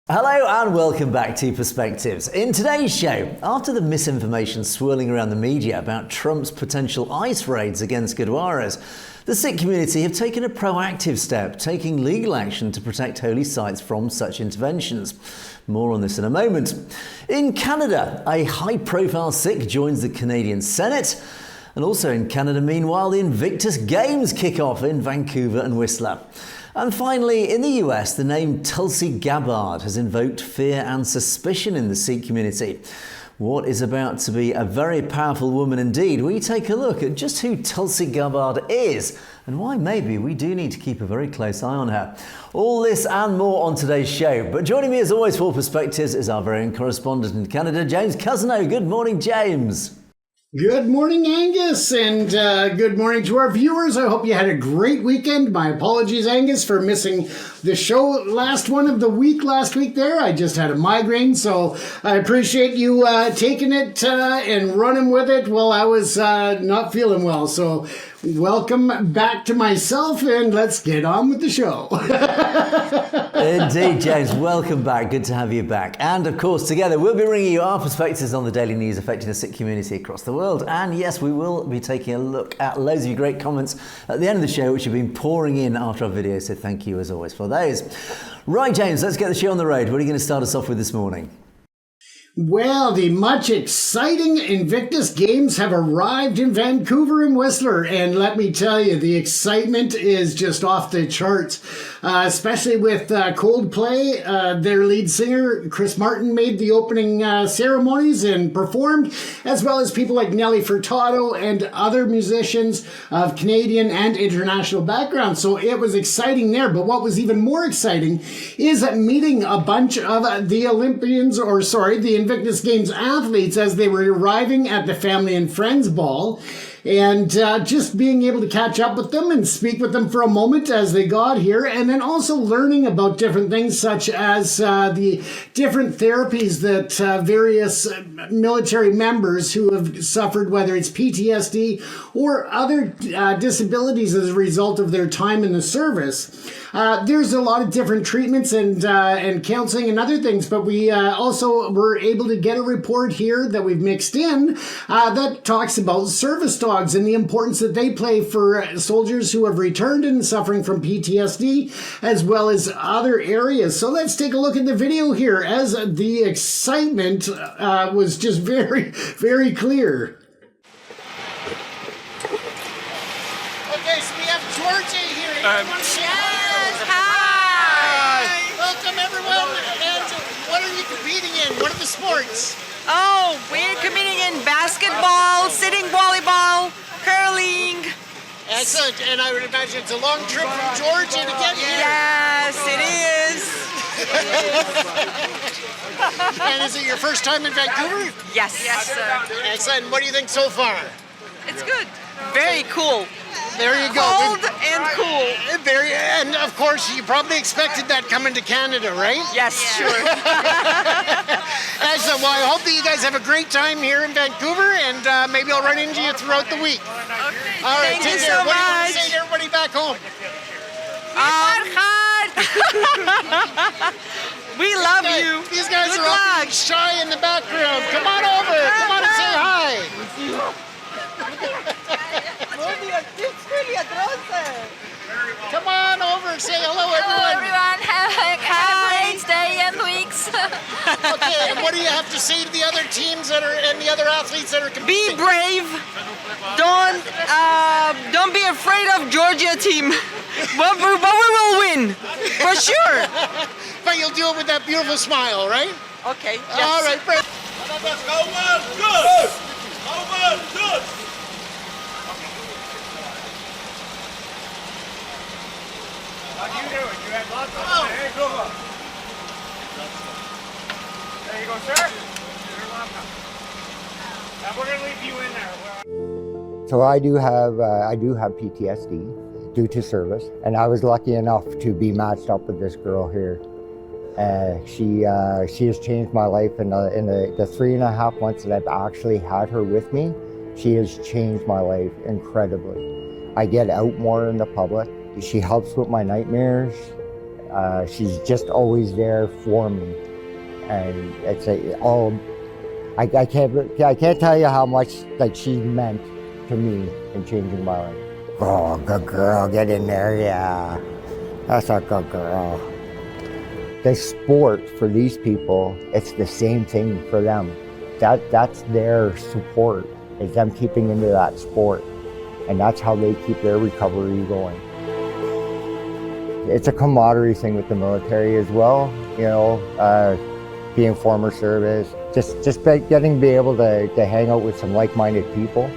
Hello and welcome back to Perspectives. In today's show, after the misinformation swirling around the media about Trump's potential ICE raids against Gurdwaras, the Sikh community have taken a proactive step, taking legal action to protect holy sites from such interventions. More on this in a moment. In Canada, a high-profile Sikh joins the Canadian Senate. And also in Canada, meanwhile, the Invictus Games kick off in Vancouver and Whistler. And finally, in the US, the name Tulsi Gabbard has invoked fear and suspicion in the Sikh community. What is about to be a very powerful woman indeed? We take a look at just who Tulsi Gabbard is and why maybe we do need to keep a very close eye on her. All this and more on today's show. But joining me as always for Perspectives is our very own correspondent in Canada, James Cousineau. Good morning, James. Good morning, Angus, and good morning to our viewers. I hope you had a great weekend. My apologies, Angus, for missing the show last week there. I just had a migraine, so I appreciate you taking it and running with it while I was not feeling well. So welcome back to myself, and let's get on with the show. Indeed, James, welcome back. Good to have you back. And of course, together we'll be bringing you our perspectives on the daily news affecting the Sikh community across the world. And yes, we will be taking a look at loads of your great comments at the end of the show, which have been pouring in after our video. So thank you as always for those. Right, James, let's get the show on the road. What are you going to start us off with this morning? Well, the much exciting Invictus Games have arrived in Vancouver and Whistler, and let me tell you, the excitement is just off the charts, especially with Coldplay. Their lead singer, Chris Martin, made the opening ceremonies and performed, as well as people like Nelly Furtado and other musicians of Canadian and international background. So it was exciting there, but what was even more exciting is meeting a bunch of the the Invictus Games athletes as they were arriving at the Family and Friends Ball, and just being able to catch up with them and speak with them for a moment as they got here, and then also learning about different things such as the different therapies that various military members who have suffered, whether it's PTSD or other disabilities as a result of their time in the service. There's a lot of different treatments and counseling and other things, but we also were able to get a report here that we've mixed in that talks about service dogs and the importance that they play for soldiers who have returned and suffering from PTSD, as well as other areas. So let's take a look at the video here as the excitement was just very, very clear. Okay, so we have Georgia here. Yes, hi! Welcome, everyone. And what are you competing in? What are the sports? Oh, we're competing in basketball, sitting volleyball, curling. Excellent. And I would imagine it's a long trip from Georgia to get here. Yes, it is. And is it your first time in Vancouver? Yes. Yes, sir. Excellent. What do you think so far? It's good. Very cool. There you go. Cold and cool. And of course, you probably expected that coming to Canada, right? Yes, sure. Excellent. Well, I hope that you guys have a great time here in Vancouver, and maybe I'll run into you throughout the week. Okay. All right, Thank take you care. so What do you want much. to say to everybody back home? We love you. These guys Good are all luck. shy in the background. Come on over. Come on and say hi. Come on over and say hello, everyone. Everyone, have a great day and weeks. Okay, and what do you have to say to the other teams that are and the other athletes that are Be competing? brave. Don't be afraid of Georgia team. But we will win, for sure. But you'll do it with that beautiful smile, right? Okay. All right, Fred. How do you do it? You had lots of fun. Hey, go on. There you go, sir. You're welcome. And we're going to leave you in there. So I do have PTSD due to service, and I was lucky enough to be matched up with this girl here. She has changed my life in the 3.5 months that I've actually had her with me. She has changed my life incredibly. I get out more in the public. She helps with my nightmares. She's just always there for me, and it's I can't tell you how much like she meant to me in changing my life. Oh, good girl, get in there, yeah. That's a good girl. The sport for these people, it's the same thing for them. That's their support, is them keeping into that sport, and that's how they keep their recovery going. It's a camaraderie thing with the military as well, you know, being former service, just getting to be able to hang out with some like-minded people.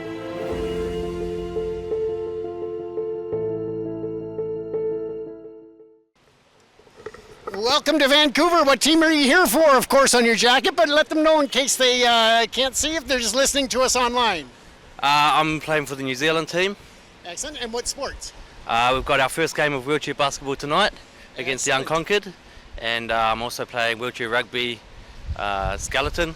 Welcome to Vancouver. What team are you here for, of course, on your jacket, but let them know in case they can't see if they're just listening to us online. I'm playing for the New Zealand team. Excellent. And what sports? We've got our first game of wheelchair basketball tonight against the Unconquered, and I'm also playing wheelchair rugby skeleton.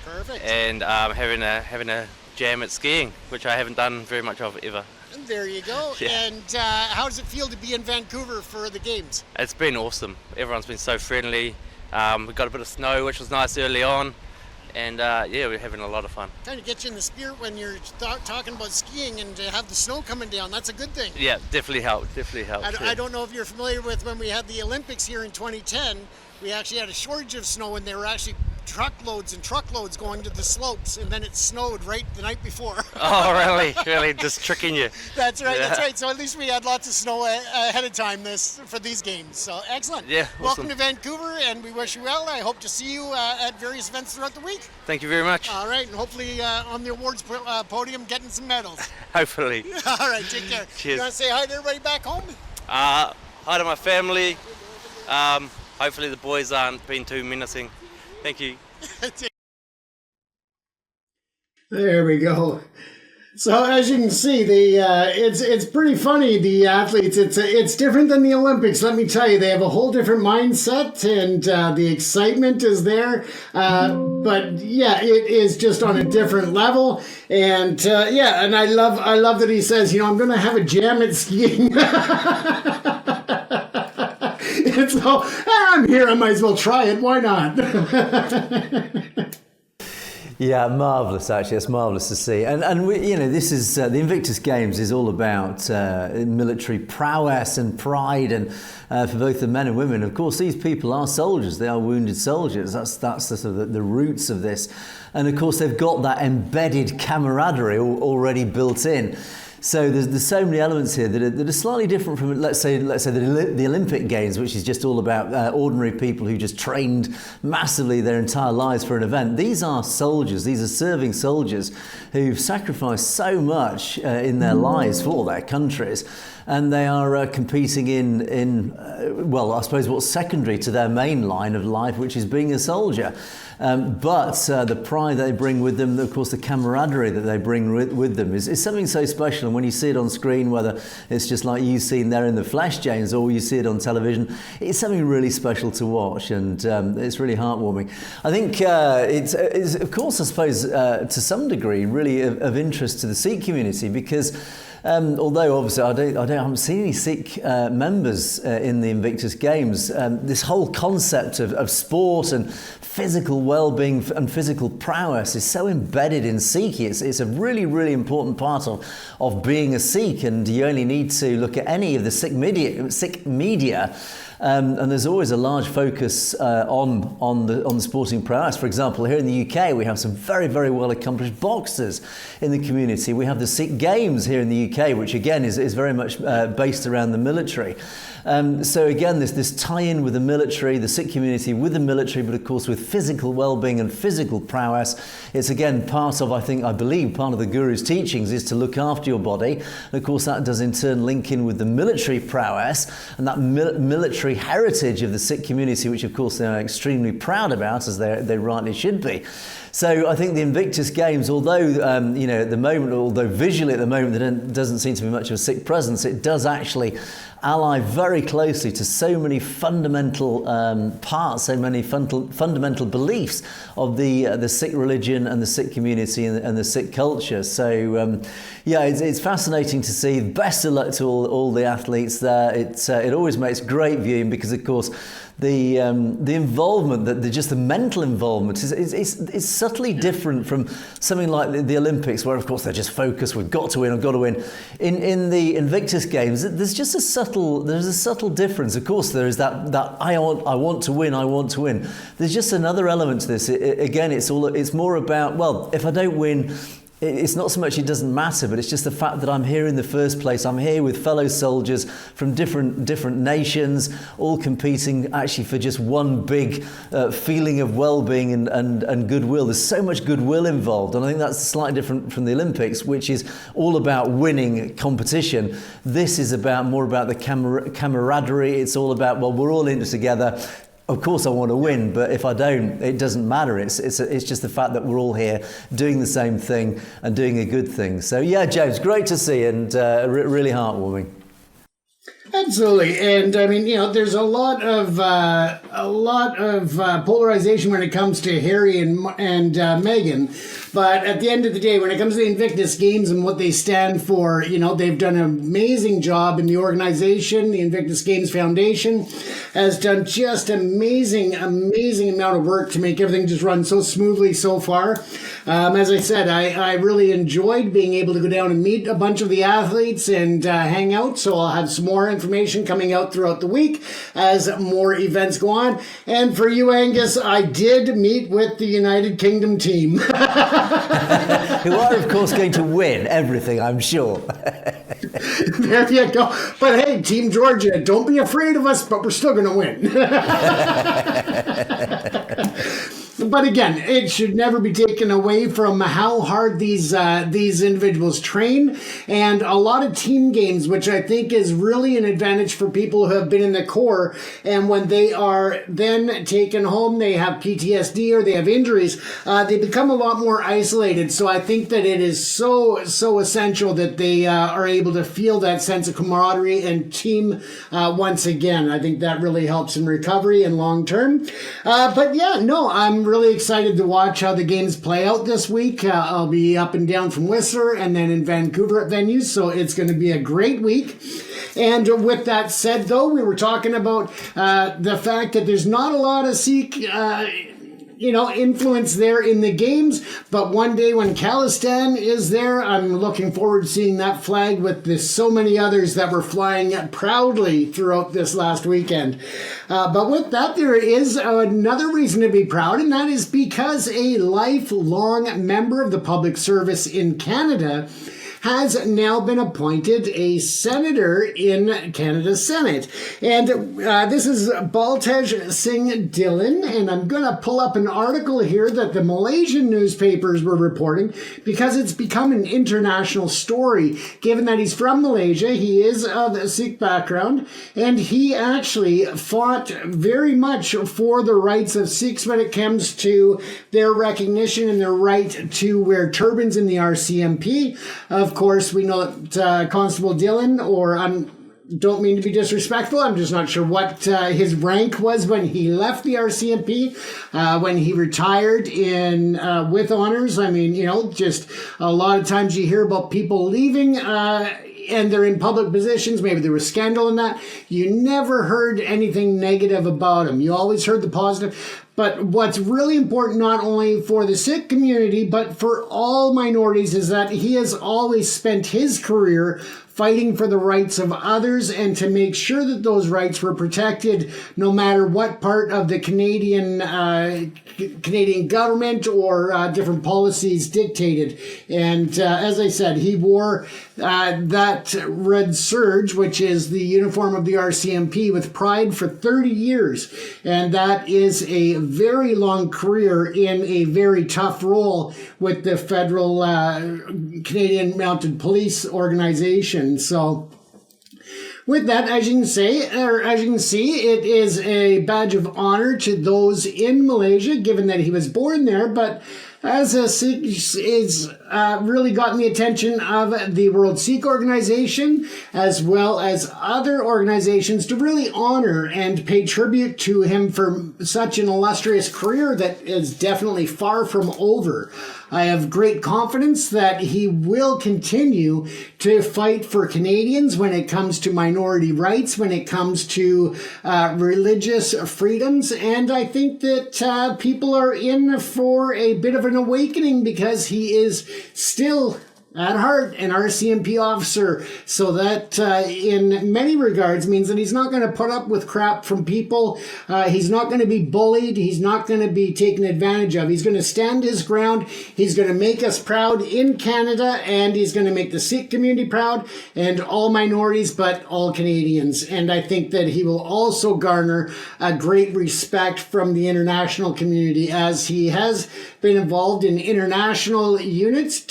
Perfect. And having a jam at skiing, which I haven't done very much of ever. There you go. Yeah. And how does it feel to be in Vancouver for the games? It's been awesome. Everyone's been so friendly. We got a bit of snow, which was nice early on, and yeah, we're having a lot of fun. Kind of gets you in the spirit when you're talking about skiing and to have the snow coming down. That's a good thing. Yeah, definitely helped. I don't know if you're familiar with when we had the Olympics here in 2010. We actually had a shortage of snow, and there were actually truckloads and truckloads going to the slopes, and then it snowed right the night before. Oh, really? Really, just tricking you. That's right. Yeah. That's right. So at least we had lots of snow ahead of time for these games. So excellent. Yeah. Welcome Awesome. to Vancouver, and we wish you well. I hope to see you at various events throughout the week. Thank you very much. All right, and hopefully on the awards podium, getting some medals. Hopefully. All right, take care. Cheers. You want to say hi to everybody back home? Hi to my family. Hopefully the boys aren't being too menacing. Thank you. There we go. So as you can see, it's pretty funny. The athletes, it's different than the Olympics. Let me tell you, they have a whole different mindset, and the excitement is there. But yeah, it is just on a different level. And yeah, and I love that he says, you know, I'm going to have a jam at skiing. It's all, I'm here. I might as well try it. Why not? Yeah, marvellous. Actually, it's marvellous to see. And we, you know, this is the Invictus Games is all about military prowess and pride, and for both the men and women. Of course, these people are soldiers. They are wounded soldiers. That's the sort of the roots of this, and of course they've got that embedded camaraderie already built in. So there's so many elements here that are slightly different from, let's say the Olympic Games, which is just all about ordinary people who just trained massively their entire lives for an event. These are soldiers. These are serving soldiers who've sacrificed so much in their lives for their countries. And they are competing in well, I suppose what's secondary to their main line of life, which is being a soldier. But the pride they bring with them, of course, the camaraderie that they bring with them is something so special. And when you see it on screen, whether it's just like you've seen there in the flesh, James, or you see it on television, it's something really special to watch, and it's really heartwarming. I think it's of course, I suppose, to some degree, really of interest to the Sikh community, because although obviously I haven't seen any Sikh members in the Invictus Games, this whole concept of sport and physical well-being and physical prowess is so embedded in Sikh. It's a really, really important part of being a Sikh, and you only need to look at any of the Sikh media. And there's always a large focus on the sporting prowess. For example, here in the UK, we have some very, very well accomplished boxers in the community. We have the Sikh Games here in the UK, which again is very much based around the military. So again, this tie-in with the military, the Sikh community with the military, but of course with physical well-being and physical prowess. It's again part of, I believe, part of the Guru's teachings is to look after your body. And of course that does in turn link in with the military prowess and that military heritage of the Sikh community, which of course they are extremely proud about, as they rightly should be. So I think the Invictus Games, although at the moment, although visually at the moment there doesn't seem to be much of a Sikh presence, it does actually ally very closely to so many fundamental parts, so many fundamental beliefs of the Sikh religion and the Sikh community and the Sikh culture. So yeah, it's fascinating to see. Best of luck to all the athletes there. It always makes great viewing because, of course, the involvement, just the mental involvement is subtly different from something like the Olympics, where of course they're just focused. We've got to win. I've got to win. In the Invictus Games, there's just a subtle difference. Of course, there is that I want to win. I want to win. There's just another element to this. Again, it's more about, well, if I don't win, it's not so much it doesn't matter, but it's just the fact that I'm here in the first place. I'm here with fellow soldiers from different nations, all competing actually for just one big feeling of well-being and goodwill. There's so much goodwill involved, and I think that's slightly different from the Olympics, which is all about winning competition. This is more about the camaraderie. It's all about, well, we're all in it together. Of course I want to win, but if I don't, it doesn't matter. It's just the fact that we're all here doing the same thing and doing a good thing. So yeah, James, great to see and really heartwarming. Absolutely, and I mean, there's a lot of polarization when it comes to Harry and Meghan, but at the end of the day, when it comes to the Invictus Games and what they stand for, they've done an amazing job in the organization. The Invictus Games Foundation has done just amazing amount of work to make everything just run so smoothly so far. As I said, I really enjoyed being able to go down and meet a bunch of the athletes and hang out, so I'll have some more information coming out throughout the week as more events go on. And for you, Angus, I did meet with the United Kingdom team. Who are, of course, going to win everything, I'm sure. There you go. But hey, Team Georgia, don't be afraid of us, but we're still going to win. But again, it should never be taken away from how hard these individuals train, and a lot of team games, which I think is really an advantage for people who have been in the Corps, and when they are then taken home, they have PTSD or they have injuries, they become a lot more isolated. So I think that it is so essential that they are able to feel that sense of camaraderie and team once again. I think that really helps in recovery and long term. But yeah, no, I'm really excited to watch how the games play out this week. I'll be up and down from Whistler and then in Vancouver at venues, so it's going to be a great week. And with that said, though, we were talking about the fact that there's not a lot of Sikh influence there in the games, but one day when khalistan is there, I'm looking forward to seeing that flag with so many others that were flying proudly throughout this last weekend. But with that, there is another reason to be proud, and that is because a lifelong member of the public service in Canada has now been appointed a senator in Canada's Senate. And this is Baltej Singh Dillon, and I'm going to pull up an article here that the Malaysian newspapers were reporting because it's become an international story, given that he's from Malaysia, he is of a Sikh background, and he actually fought very much for the rights of Sikhs when it comes to their recognition and their right to wear turbans in the RCMP. Of course, we know that Constable Dillon, or I don't mean to be disrespectful, I'm just not sure what his rank was when he left the RCMP, when he retired with honors. I mean, just a lot of times you hear about people leaving and they're in public positions. Maybe there was scandal in that. You never heard anything negative about him. You always heard the positive. But what's really important, not only for the Sikh community, but for all minorities, is that he has always spent his career fighting for the rights of others and to make sure that those rights were protected no matter what part of the Canadian government or different policies dictated. And as I said, he wore that red serge, which is the uniform of the RCMP, with pride for 30 years. And that is a very long career in a very tough role with the federal Canadian Mounted Police organization. So with that, as you can see, it is a badge of honor to those in Malaysia, given that he was born there. But as a Sikh is really gotten the attention of the World Sikh Organization, as well as other organizations, to really honor and pay tribute to him for such an illustrious career that is definitely far from over. I have great confidence that he will continue to fight for Canadians when it comes to minority rights, when it comes to religious freedoms. And I think that people are in for a bit of an awakening, because he is still at heart an RCMP officer. So that in many regards means that he's not going to put up with crap from people. He's not going to be bullied. He's not going to be taken advantage of. He's going to stand his ground. He's going to make us proud in Canada, and he's going to make the Sikh community proud, and all minorities, but all Canadians. And I think that he will also garner a great respect from the international community, as he has been involved in international units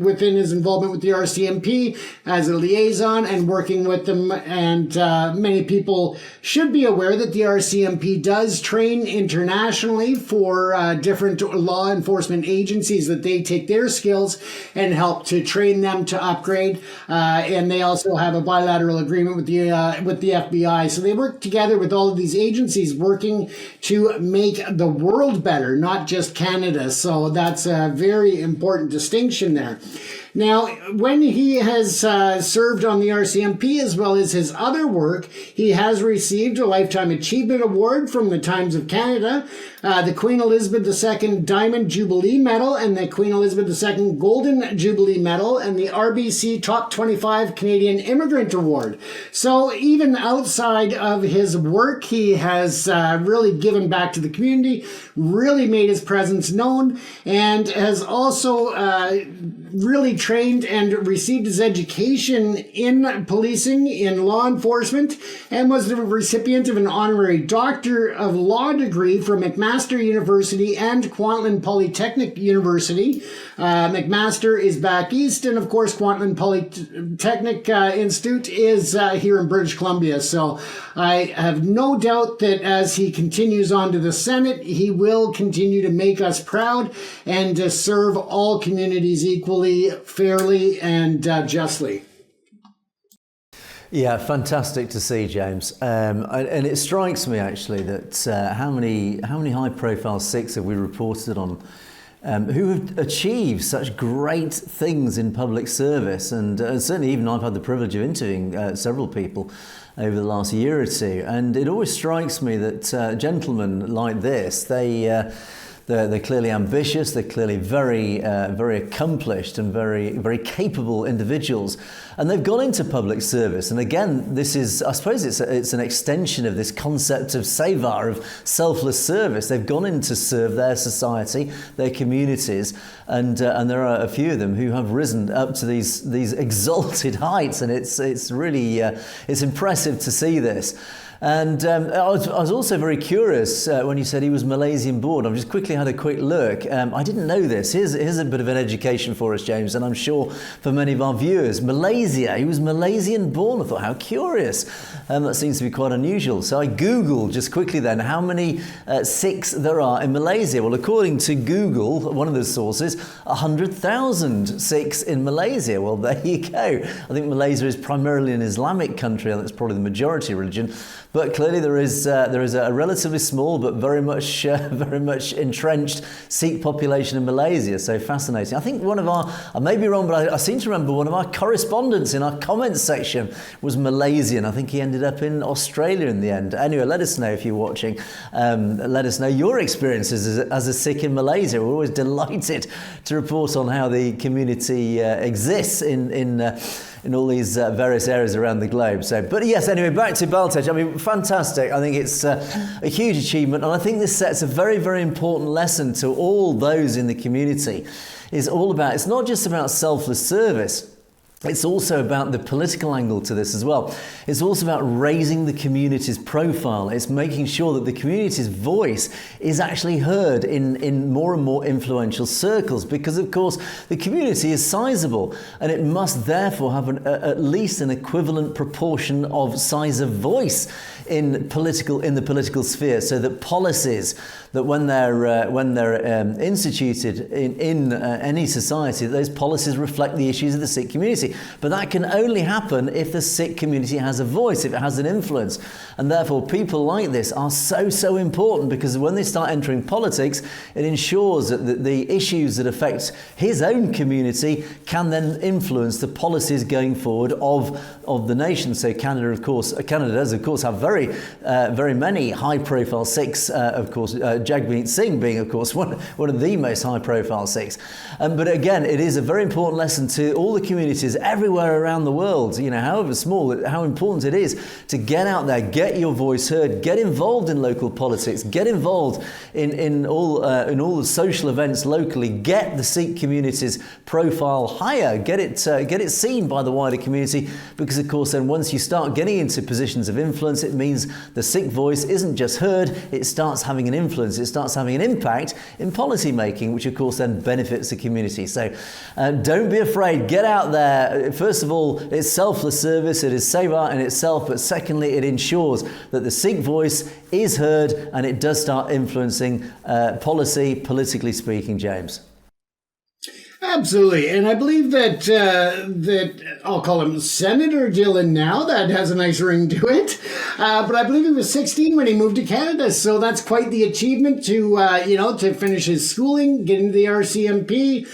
within his involvement with the RCMP as a liaison and working with them. And many people should be aware that the RCMP does train internationally for different law enforcement agencies, that they take their skills and help to train them to upgrade. And they also have a bilateral agreement with the FBI. So they work together with all of these agencies, working to make the world better, not just Canada. So that's a very important distinction there. Now, when he has served on the RCMP, as well as his other work, he has received a Lifetime Achievement Award from the Times of Canada, the Queen Elizabeth II Diamond Jubilee Medal, and the Queen Elizabeth II Golden Jubilee Medal, and the RBC Top 25 Canadian Immigrant Award. So even outside of his work, he has really given back to the community, really made his presence known, and has also really trained and received his education in policing, in law enforcement, and was the recipient of an honorary Doctor of Law degree from McMaster University and Kwantlen Polytechnic University. McMaster is back east, and of course Kwantlen Polytechnic Institute is here in British Columbia. So I have no doubt that as he continues on to the Senate, he will continue to make us proud and to serve all communities equally, fairly, and justly. Yeah, fantastic to see, James. And it strikes me actually that how many high-profile Sikhs have we reported on who have achieved such great things in public service, and certainly even I've had the privilege of interviewing several people over the last year or two, and it always strikes me that gentlemen like this, they're clearly ambitious, they're clearly very accomplished and very capable individuals, and they've gone into public service. And again, this is, I suppose it's an extension of this concept of seva, of selfless service. They've gone in to serve their society, their communities, and there are a few of them who have risen up to these exalted heights, and it's really it's impressive to see this. And I was also very curious when you said he was Malaysian born. I've just quickly had a quick look. I didn't know this. Here's a bit of an education for us, James, and I'm sure for many of our viewers. Malaysia, he was Malaysian born. I thought, how curious. That seems to be quite unusual. So I Googled just quickly then how many Sikhs there are in Malaysia. Well, according to Google, one of the sources, 100,000 Sikhs in Malaysia. Well, there you go. I think Malaysia is primarily an Islamic country, and that's probably the majority religion. But clearly there is a relatively small but very much entrenched Sikh population in Malaysia. So fascinating. I think one of our, I may be wrong, but I seem to remember one of our correspondents in our comments section was Malaysian. I think he ended up in Australia in the end. Anyway, let us know if you're watching. Let us know your experiences as a Sikh in Malaysia. We're always delighted to report on how the community exists in all these various areas around the globe. So, but yes, anyway, back to Baltej. I mean, fantastic. I think it's a huge achievement, and I think this sets a very, very important lesson to all those in the community. It's not just about selfless service. It's also about the political angle to this as well. It's also about raising the community's profile. It's making sure that the community's voice is actually heard in more and more influential circles, because of course the community is sizable, and it must therefore have at least an equivalent proportion of size of voice in the political sphere, so that policies that when they're instituted in any society, those policies reflect the issues of the Sikh community. But that can only happen if the Sikh community has a voice, if it has an influence. And therefore people like this are so important, because when they start entering politics, it ensures that the issues that affect his own community can then influence the policies going forward of the nation. So Canada does of course have very many high-profile Sikhs, of course, Jagmeet Singh being of course one of the most high-profile Sikhs. But again, it is a very important lesson to all the communities everywhere around the world, however small, how important it is to get out there, get your voice heard, get involved in local politics, get involved in all the social events locally, get the Sikh community's profile higher, get it seen by the wider community, because of course then once you start getting into positions of influence, it means the Sikh voice isn't just heard, it starts having an influence, it starts having an impact in policy making, which of course then benefits the community. So don't be afraid, get out there. First of all, it's selfless service, it is seva in itself, but secondly, it ensures that the Sikh voice is heard and it does start influencing policy, politically speaking, James. Absolutely, and I believe that I'll call him Senator Dylan now. That has a nice ring to it. But I believe he was 16 when he moved to Canada, so that's quite the achievement to finish his schooling, get into the RCMP,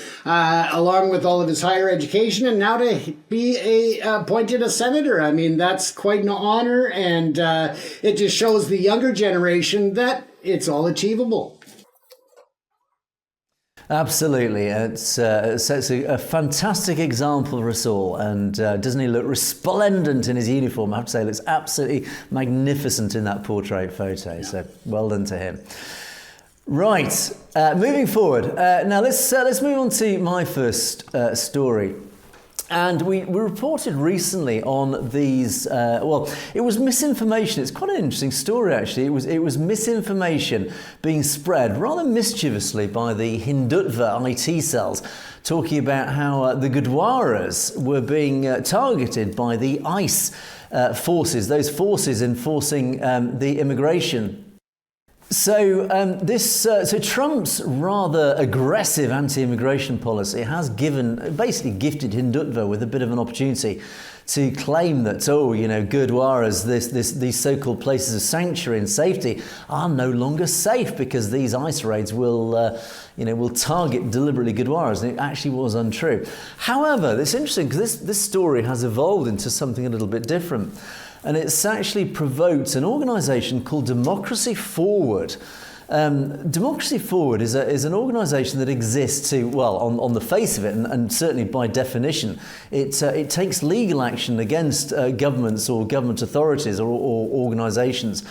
along with all of his higher education, and now to be appointed a senator. I mean, that's quite an honor, and it just shows the younger generation that it's all achievable. Absolutely. It sets a fantastic example for us all. And doesn't he look resplendent in his uniform? I have to say, he looks absolutely magnificent in that portrait photo. So well done to him. Right, moving forward. Now let's move on to my first story. And we reported recently on these, it was misinformation. It's quite an interesting story, actually. It was misinformation being spread rather mischievously by the Hindutva IT cells, talking about how the Gurdwaras were being targeted by the ICE forces, those forces enforcing the immigration. So Trump's rather aggressive anti-immigration policy has basically gifted Hindutva with a bit of an opportunity to claim that, Gurdwaras, these so-called places of sanctuary and safety, are no longer safe because these ICE raids will target deliberately Gurdwaras, and it actually was untrue. However, it's interesting because this story has evolved into something a little bit different. And it's actually provoked an organisation called Democracy Forward. Democracy Forward is an organisation that exists on the face of it, and certainly by definition, it takes legal action against governments or government authorities or organisations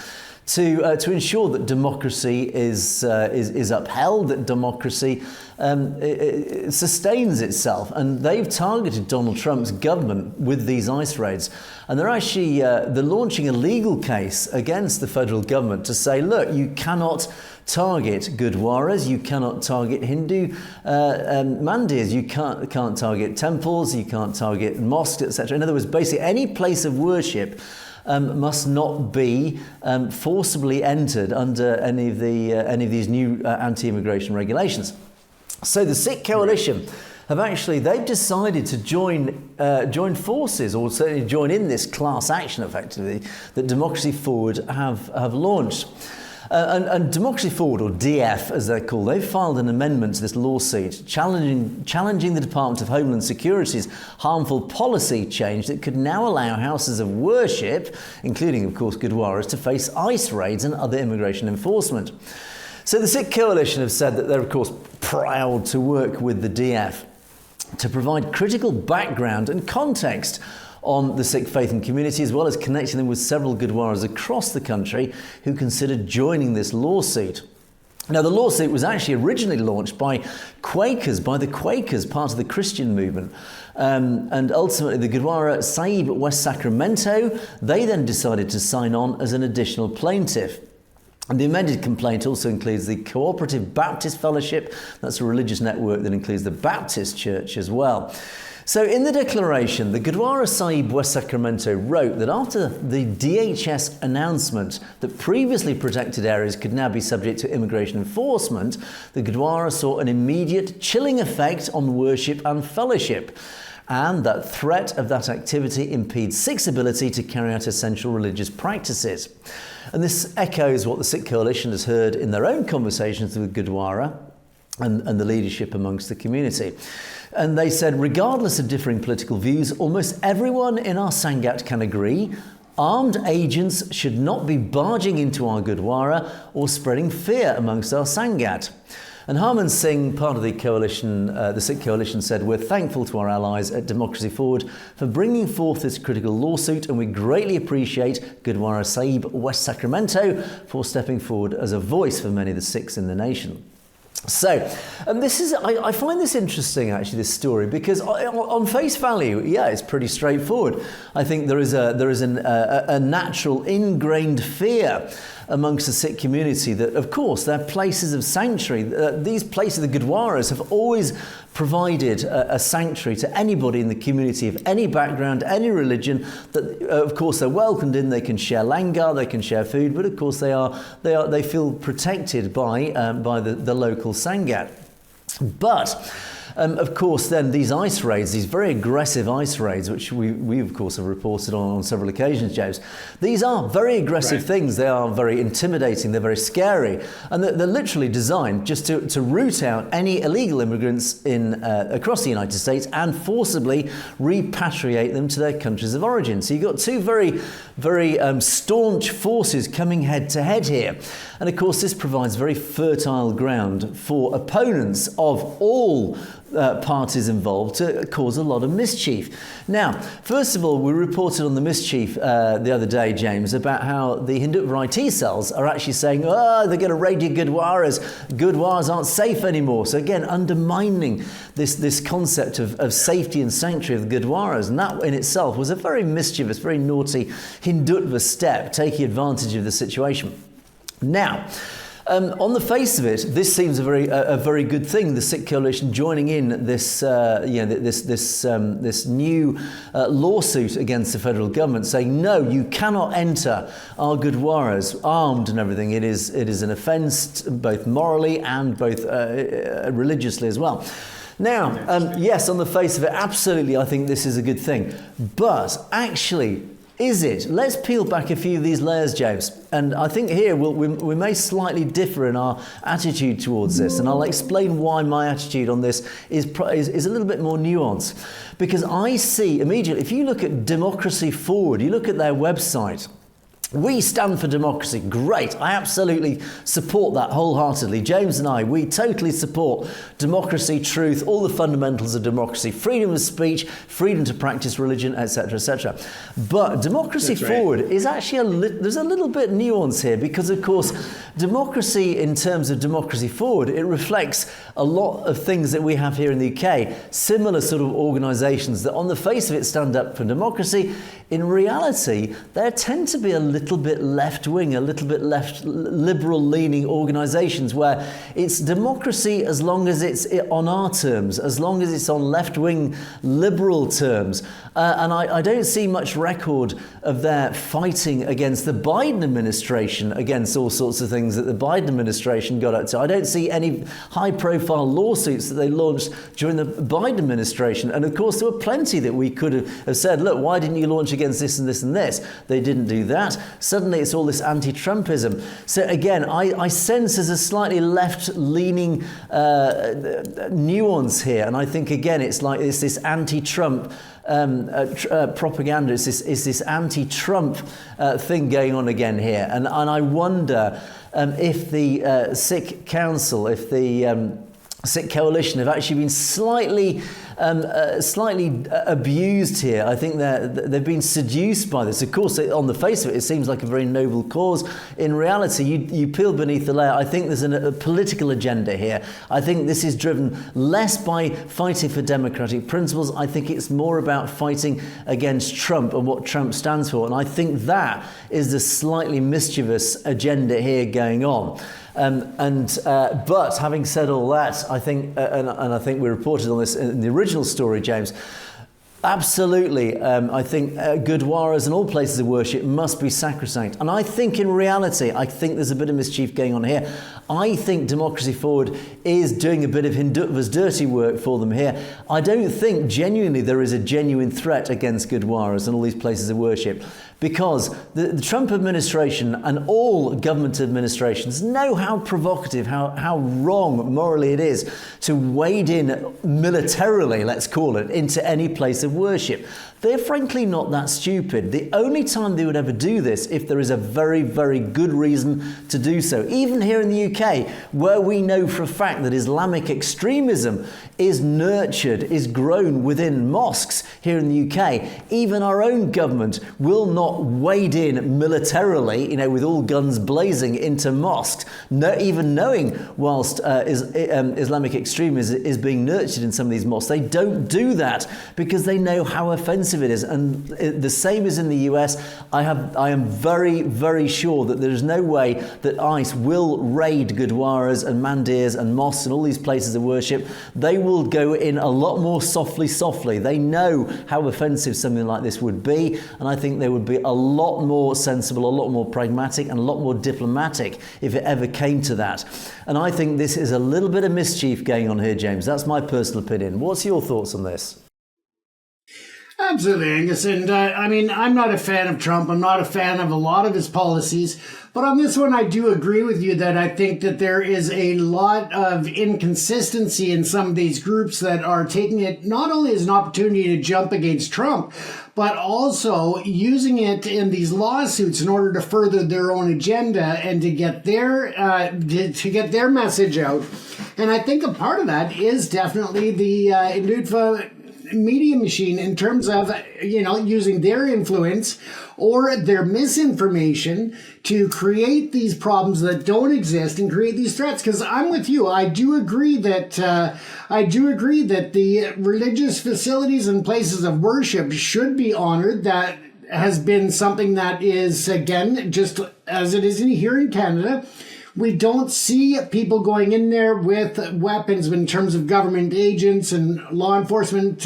to ensure that democracy is upheld, that democracy it sustains itself. And they've targeted Donald Trump's government with these ICE raids. And they're actually they're launching a legal case against the federal government to say, look, you cannot target Gurdwaras, you cannot target Hindu mandirs, you can't target temples, you can't target mosques, etc. In other words, basically any place of worship must not be forcibly entered under any of these new anti-immigration regulations. So the Sikh coalition they've decided to join forces, or certainly join in this class action, effectively, that Democracy Forward have launched. And Democracy Forward, or DF as they're called, they've filed an amendment to this lawsuit challenging the Department of Homeland Security's harmful policy change that could now allow houses of worship, including of course Gurdwaras, to face ICE raids and other immigration enforcement. So the Sikh coalition have said that they're of course proud to work with the DF to provide critical background and context on the Sikh faith and community, as well as connecting them with several Gurdwaras across the country who considered joining this lawsuit. Now, the lawsuit was actually originally launched by the Quakers, part of the Christian movement. And ultimately, the Gurdwara Sahib at West Sacramento, they then decided to sign on as an additional plaintiff. And the amended complaint also includes the Cooperative Baptist Fellowship. That's a religious network that includes the Baptist Church as well. So in the declaration, the Gurdwara Sahib West Sacramento wrote that after the DHS announcement that previously protected areas could now be subject to immigration enforcement, the Gurdwara saw an immediate chilling effect on worship and fellowship, and that threat of that activity impedes Sikhs' ability to carry out essential religious practices. And this echoes what the Sikh Coalition has heard in their own conversations with Gurdwara and the leadership amongst the community. And they said, regardless of differing political views, almost everyone in our Sangat can agree armed agents should not be barging into our Gurdwara or spreading fear amongst our Sangat. And Harman Singh, part of the coalition, the Sikh Coalition, said, we're thankful to our allies at Democracy Forward for bringing forth this critical lawsuit, and we greatly appreciate Gurdwara Sahib West Sacramento for stepping forward as a voice for many of the Sikhs in the nation. So, this is, I find this interesting, actually, this story, because on face value, yeah, it's pretty straightforward. I think there is a natural ingrained fear amongst the Sikh community that, of course, they're places of sanctuary. These places, the Gurdwaras, have always provided a sanctuary to anybody in the community of any background, any religion. That, of course, they're welcomed in. They can share langar, they can share food, but of course they feel protected by the local Sangat. But of course, then these ICE raids, these very aggressive ICE raids, which we of course have reported on several occasions, James, these are very aggressive things. They are very intimidating. They're very scary. And they're literally designed just to root out any illegal immigrants across the United States and forcibly repatriate them to their countries of origin. So you've got two very staunch forces coming head to head here. And of course, this provides very fertile ground for opponents of all parties involved to cause a lot of mischief. Now, first of all, we reported on the mischief the other day, James, about how the Hindutva IT cells are actually saying, oh, they're going to raid your Gurdwaras. Gurdwaras aren't safe anymore. So again, undermining this concept of safety and sanctuary of the Gurdwaras. And that in itself was a very mischievous, very naughty Hindutva step, taking advantage of the situation. Now, on the face of it, this seems a very good thing. The Sikh Coalition joining in this this new lawsuit against the federal government, saying no, you cannot enter our Gurdwaras armed and everything. It is an offence both morally and both religiously as well. Now, yes, on the face of it, absolutely, I think this is a good thing. But actually, is it? Let's peel back a few of these layers, James. And I think here we may slightly differ in our attitude towards this. And I'll explain why my attitude on this is a little bit more nuanced. Because I see immediately, if you look at Democracy Forward, you look at their website, we stand for democracy. Great. I absolutely support that wholeheartedly. James and I, we totally support democracy, truth, all the fundamentals of democracy, freedom of speech, freedom to practice religion, etc., etc. But Democracy Forward is actually there's a little bit of nuance here because, of course, democracy in terms of Democracy Forward, it reflects a lot of things that we have here in the UK, similar sort of organisations that on the face of it stand up for democracy. In reality, there tend to be a little bit left-wing, a little bit liberal-leaning organisations where it's democracy as long as it's on our terms, as long as it's on left-wing liberal terms. And I don't see much record of their fighting against the Biden administration, against all sorts of things that the Biden administration got up to. I don't see any high-profile lawsuits that they launched during the Biden administration. And of course, there were plenty that we could have said, look, why didn't you launch against this and this and this? They didn't do that. Suddenly it's all this anti-Trumpism. So again, I sense there's a slightly left-leaning nuance here. And I think, again, it's this anti-Trump propaganda. It's this anti-Trump thing going on again here. And I wonder if the Sikh Council, if the Sikh Coalition have actually been slightly abused here. I think they've been seduced by this. Of course, on the face of it, it seems like a very noble cause. In reality, you peel beneath the layer, I think there's a political agenda here. I think this is driven less by fighting for democratic principles. I think it's more about fighting against Trump and what Trump stands for. And I think that is the slightly mischievous agenda here going on. But having said all that, I think, and I think we reported on this in the original story, James, Absolutely. I think Gurdwaras and all places of worship must be sacrosanct. And I think in reality, I think there's a bit of mischief going on here. I think Democracy Forward is doing a bit of Hindutva's dirty work for them here. I don't think genuinely there is a genuine threat against Gurdwaras and all these places of worship, because the Trump administration and all government administrations know how provocative, how wrong morally it is to wade in militarily, let's call it, into any place of worship. They're frankly not that stupid. The only time they would ever do this if there is a very, very good reason to do so. Even here in the UK, where we know for a fact that Islamic extremism is nurtured, is grown within mosques here in the UK, even our own government will not wade in militarily, with all guns blazing into mosques, even knowing whilst Islamic extremism is being nurtured in some of these mosques. They don't do that because they know how offensive it is. And the same is in the US. I am very, very sure that there is no way that ICE will raid Gurdwaras and mandirs and mosques and all these places of worship. They will go in a lot more softly. They know how offensive something like this would be, and I think they would be a lot more sensible, a lot more pragmatic, and a lot more diplomatic if it ever came to that. And I think this is a little bit of mischief going on here, James. That's my personal opinion. What's your thoughts on this? Absolutely, Angus. And I'm not a fan of Trump. I'm not a fan of a lot of his policies. But on this one, I do agree with you that I think that there is a lot of inconsistency in some of these groups that are taking it not only as an opportunity to jump against Trump, but also using it in these lawsuits in order to further their own agenda and to get their message out. And I think a part of that is definitely the Hindutva media machine in terms of, using their influence or their misinformation to create these problems that don't exist and create these threats. Because I'm with you. I do agree that the religious facilities and places of worship should be honored. That has been something that is, again, just as it is here in Canada. We don't see people going in there with weapons in terms of government agents and law enforcement,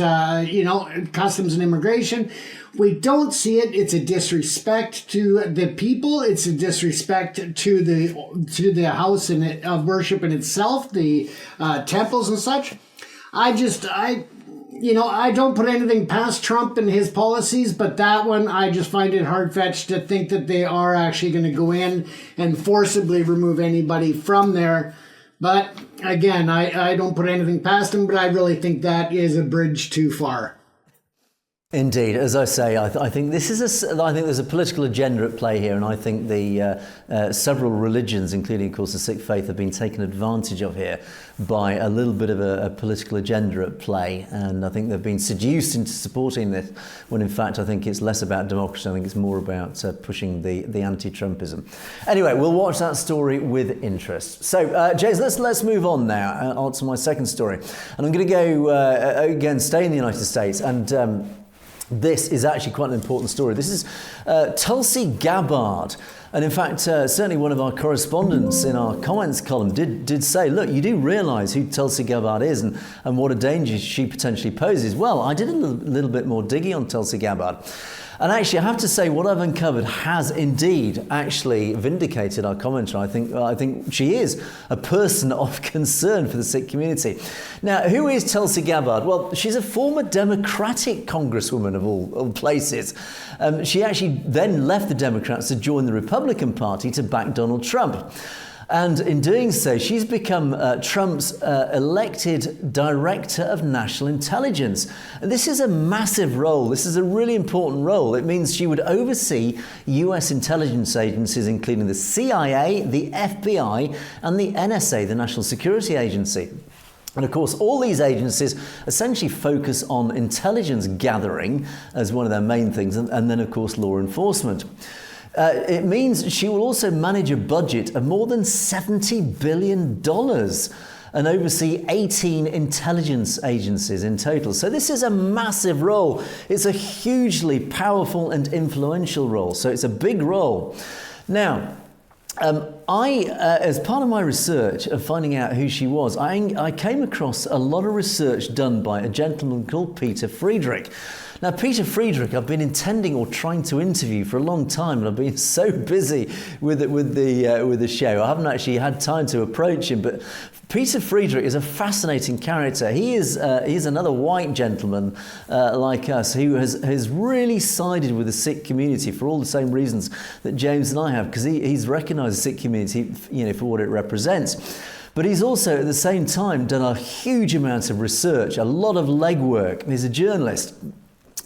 customs and immigration. We don't see it. It's a disrespect to the people. It's a disrespect to the house of worship in itself, the temples and such. I don't put anything past Trump and his policies, but that one, I just find it hard-fetched to think that they are actually going to go in and forcibly remove anybody from there. But again, I don't put anything past him, but I really think that is a bridge too far. Indeed, as I say, I think this is I think there's a political agenda at play here, and I think the several religions, including, of course, the Sikh faith, have been taken advantage of here by a little bit of a political agenda at play, and I think they've been seduced into supporting this, when in fact I think it's less about democracy. I think it's more about pushing the anti-Trumpism. Anyway, we'll watch that story with interest. So, James, let's move on now on to my second story, and I'm going to go again, stay in the United States, and this is actually quite an important story. This is Tulsi Gabbard. And in fact, certainly one of our correspondents in our comments column did say, look, you do realise who Tulsi Gabbard is and what a danger she potentially poses. Well, I did a little bit more digging on Tulsi Gabbard. And actually, I have to say, what I've uncovered has indeed actually vindicated our commentary. I think she is a person of concern for the Sikh community. Now, who is Tulsi Gabbard? Well, she's a former Democratic congresswoman of all places. She actually then left the Democrats to join the Republican Party to back Donald Trump. And in doing so, she's become Trump's elected Director of National Intelligence. And this is a massive role. This is a really important role. It means she would oversee US intelligence agencies, including the CIA, the FBI, and the NSA, the National Security Agency. And of course, all these agencies essentially focus on intelligence gathering as one of their main things, and then, of course, law enforcement. It means she will also manage a budget of more than $70 billion and oversee 18 intelligence agencies in total. So this is a massive role. It's a hugely powerful and influential role. So it's a big role. Now, as part of my research of finding out who she was, I came across a lot of research done by a gentleman called Peter Friedrich. Now, Peter Friedrich, I've been intending or trying to interview for a long time, and I've been so busy with the show, I haven't actually had time to approach him. But Peter Friedrich is a fascinating character. He's another white gentleman like us who has really sided with the Sikh community for all the same reasons that James and I have, because he's recognised the Sikh community, for what it represents. But he's also, at the same time, done a huge amount of research, a lot of legwork. He's a journalist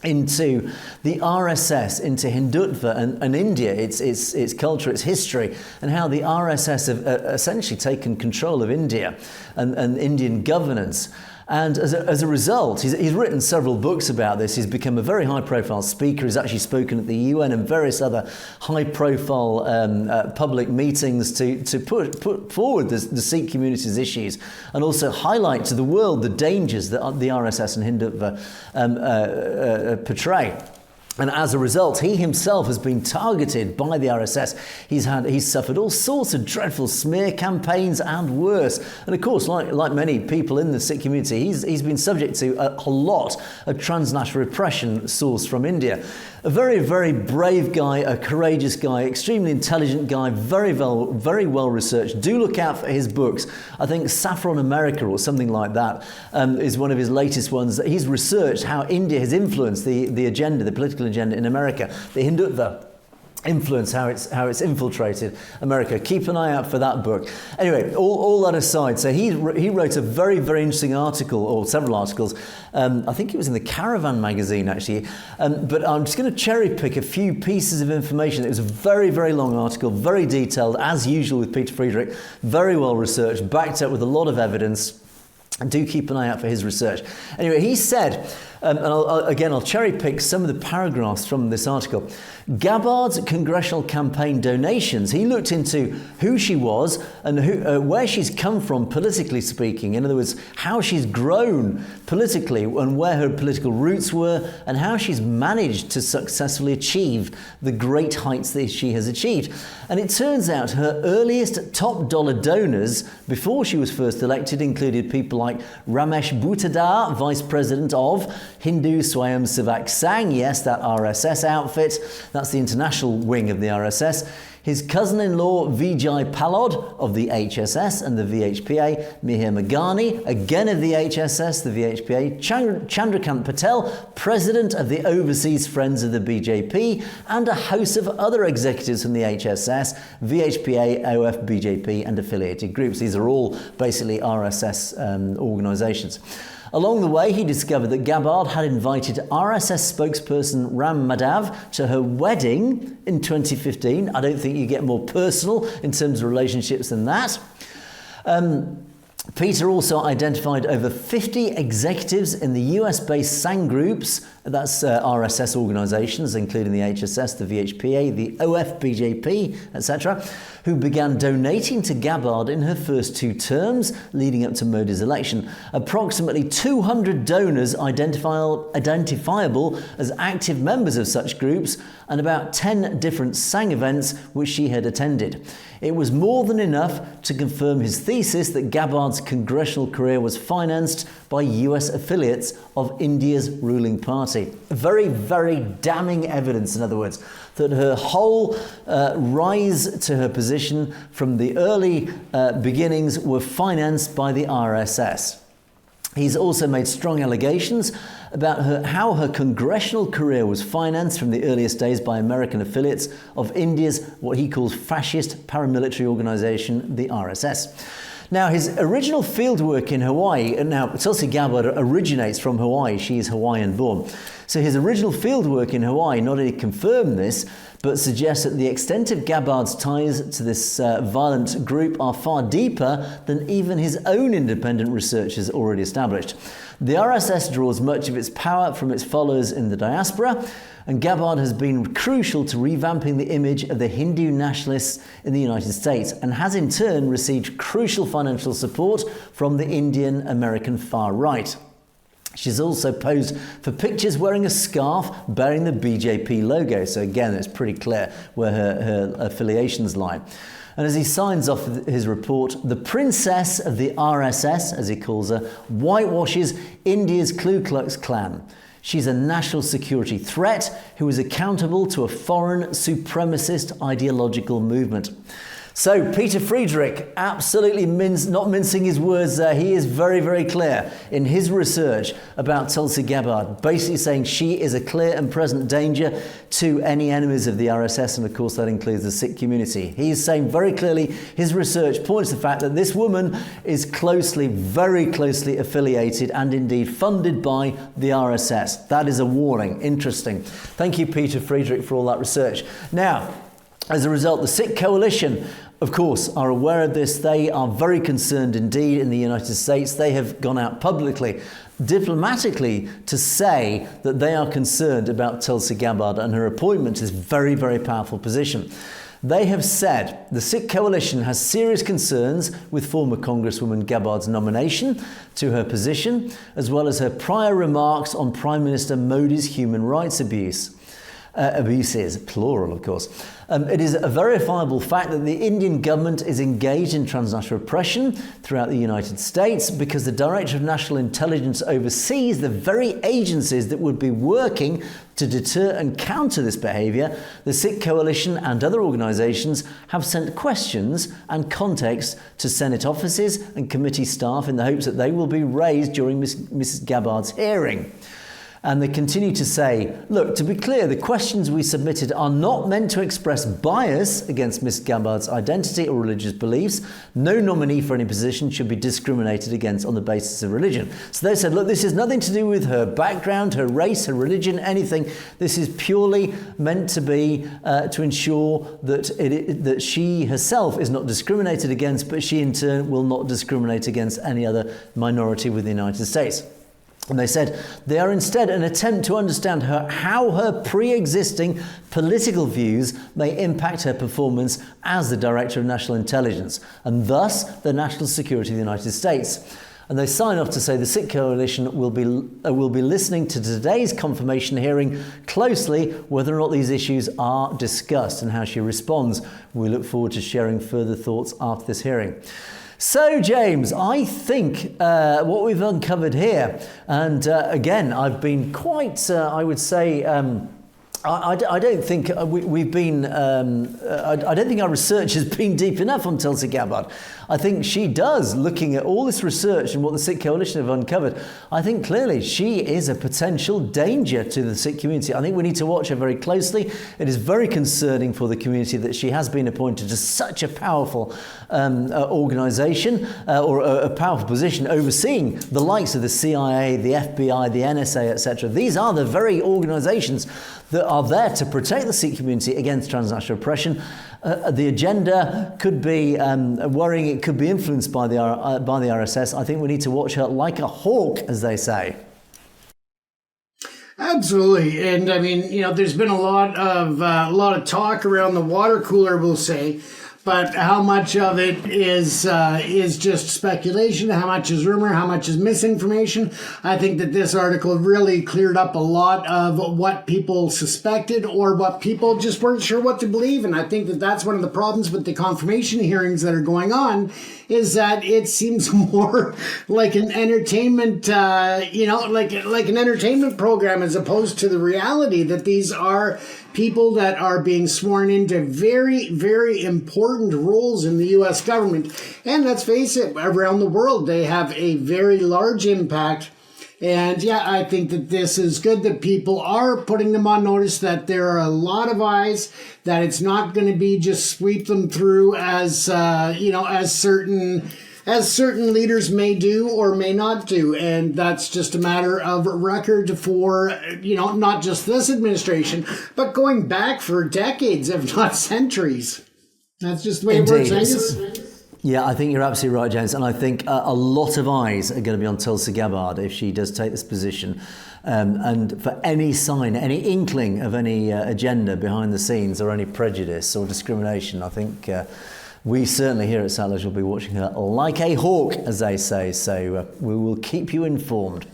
into the RSS, into Hindutva and India, its culture, its history, and how the RSS have essentially taken control of India and Indian governance. And as a result, he's written several books about this. He's become a very high-profile speaker. He's actually spoken at the UN and various other high-profile public meetings to put forward the Sikh community's issues and also highlight to the world the dangers that the RSS and Hindutva portray. And as a result, he himself has been targeted by the RSS. He's suffered all sorts of dreadful smear campaigns and worse. And of course, like many people in the Sikh community, he's been subject to a lot of transnational repression sourced from India. A very, very brave guy, a courageous guy, extremely intelligent guy, very well researched. Do look out for his books. I think Saffron America or something like that is one of his latest ones. He's researched how India has influenced the agenda, the political agenda in America, the Hindutva influence, how it's infiltrated America. Keep an eye out for that book. Anyway, all that aside, so he wrote a very, very interesting article, or several articles. I think it was in the Caravan magazine, actually. But I'm just going to cherry pick a few pieces of information. It was a very, very long article, very detailed, as usual with Peter Friedrich, very well researched, backed up with a lot of evidence. And do keep an eye out for his research. Anyway, he said, and I'll cherry pick some of the paragraphs from this article. Gabbard's congressional campaign donations, he looked into who she was and where she's come from politically speaking. In other words, how she's grown politically and where her political roots were and how she's managed to successfully achieve the great heights that she has achieved. And it turns out her earliest top dollar donors before she was first elected included people like Ramesh Bhuttadar, Vice President of Hindu Swayam Sevak Sangh, yes, that RSS outfit, that's the international wing of the RSS. His cousin-in-law Vijay Palod of the HSS and the VHPA, Mihir Magani, again of the HSS, the VHPA, Chandrakant Patel, President of the Overseas Friends of the BJP, and a host of other executives from the HSS, VHPA, OF, BJP, and affiliated groups. These are all basically RSS organisations. Along the way, he discovered that Gabbard had invited RSS spokesperson Ram Madhav to her wedding in 2015. I don't think you get more personal in terms of relationships than that. Peter also identified over 50 executives in the US-based Sangh groups, that's RSS organisations, including the HSS, the VHPA, the OF, BJP, etc., who began donating to Gabbard in her first 2 terms leading up to Modi's election. Approximately 200 donors identifiable as active members of such groups and about 10 different Sangh events which she had attended. It was more than enough to confirm his thesis that Gabbard's congressional career was financed by US affiliates of India's ruling party. Very, very damning evidence, in other words, that her whole rise to her position from the early beginnings were financed by the RSS. He's also made strong allegations about how her congressional career was financed from the earliest days by American affiliates of India's, what he calls, fascist paramilitary organisation, the RSS. Now, his original fieldwork in Hawaii, and now Tulsi Gabbard originates from Hawaii, she is Hawaiian born. So his original fieldwork in Hawaii not only confirmed this, but suggests that the extent of Gabbard's ties to this violent group are far deeper than even his own independent research has already established. The RSS draws much of its power from its followers in the diaspora, and Gabbard has been crucial to revamping the image of the Hindu nationalists in the United States and has in turn received crucial financial support from the Indian-American far right. She's also posed for pictures wearing a scarf bearing the BJP logo. So again, it's pretty clear where her affiliations lie. And as he signs off his report, the princess of the RSS, as he calls her, whitewashes India's Ku Klux Klan. She's a national security threat who is accountable to a foreign supremacist ideological movement. So Peter Friedrich, absolutely not mincing his words there. He is very, very clear in his research about Tulsi Gabbard, basically saying she is a clear and present danger to any enemies of the RSS, and of course that includes the Sikh community. He is saying very clearly his research points to the fact that this woman is very closely affiliated and indeed funded by the RSS. That is a warning. Interesting. Thank you, Peter Friedrich, for all that research. Now, as a result, the Sikh coalition, of course, are aware of this. They are very concerned indeed in the United States. They have gone out publicly, diplomatically, to say that they are concerned about Tulsi Gabbard and her appointment to this very, very powerful position. They have said the Sikh coalition has serious concerns with former Congresswoman Gabbard's nomination to her position, as well as her prior remarks on Prime Minister Modi's human rights abuses, plural, of course. It is a verifiable fact that the Indian government is engaged in transnational oppression throughout the United States because the Director of National Intelligence oversees the very agencies that would be working to deter and counter this behaviour. The Sikh Coalition and other organisations have sent questions and context to Senate offices and committee staff in the hopes that they will be raised during Mrs. Gabbard's hearing. And they continue to say, look, to be clear, the questions we submitted are not meant to express bias against Ms. Gabbard's identity or religious beliefs. No nominee for any position should be discriminated against on the basis of religion. So they said, look, this has nothing to do with her background, her race, her religion, anything. This is purely meant to be to ensure that she herself is not discriminated against, but she in turn will not discriminate against any other minority within the United States. And they said they are instead an attempt to understand how her pre-existing political views may impact her performance as the Director of National Intelligence and thus the national security of the United States. And they sign off to say the Sikh Coalition will be listening to today's confirmation hearing closely whether or not these issues are discussed and how she responds. We look forward to sharing further thoughts after this hearing. So, James, I think what we've uncovered here, and again, I've been quite, I would say, I don't think we've been, I don't think our research has been deep enough on Tulsi Gabbard. I think she does, looking at all this research and what the Sikh Coalition have uncovered, I think clearly she is a potential danger to the Sikh community. I think we need to watch her very closely. It is very concerning for the community that she has been appointed to such a powerful organisation or a powerful position overseeing the likes of the CIA, the FBI, the NSA, etc. These are the very organisations that are there to protect the Sikh community against transnational oppression. The agenda could be worrying. It could be influenced by the RSS. I think we need to watch her like a hawk, as they say. Absolutely, and I mean, there's been a lot of talk around the water cooler, we'll say. But how much of it is just speculation? How much is rumor? How much is misinformation? I think that this article really cleared up a lot of what people suspected or what people just weren't sure what to believe. And I think that that's one of the problems with the confirmation hearings that are going on, is that it seems more like an entertainment, like an entertainment program, as opposed to the reality that these are people that are being sworn into very, very important roles in the U.S. government. And let's face it, around the world, they have a very large impact. And yeah, I think that this is good that people are putting them on notice, that there are a lot of eyes, that it's not going to be just sweep them through as certain leaders may do or may not do. And that's just a matter of record for, not just this administration, but going back for decades, if not centuries. That's just the way it works, Angus. Yeah, I think you're absolutely right, James. And I think a lot of eyes are going to be on Tulsi Gabbard if she does take this position. And for any sign, any inkling of any agenda behind the scenes or any prejudice or discrimination, I think we certainly here at Selfless will be watching her like a hawk, as they say. So we will keep you informed.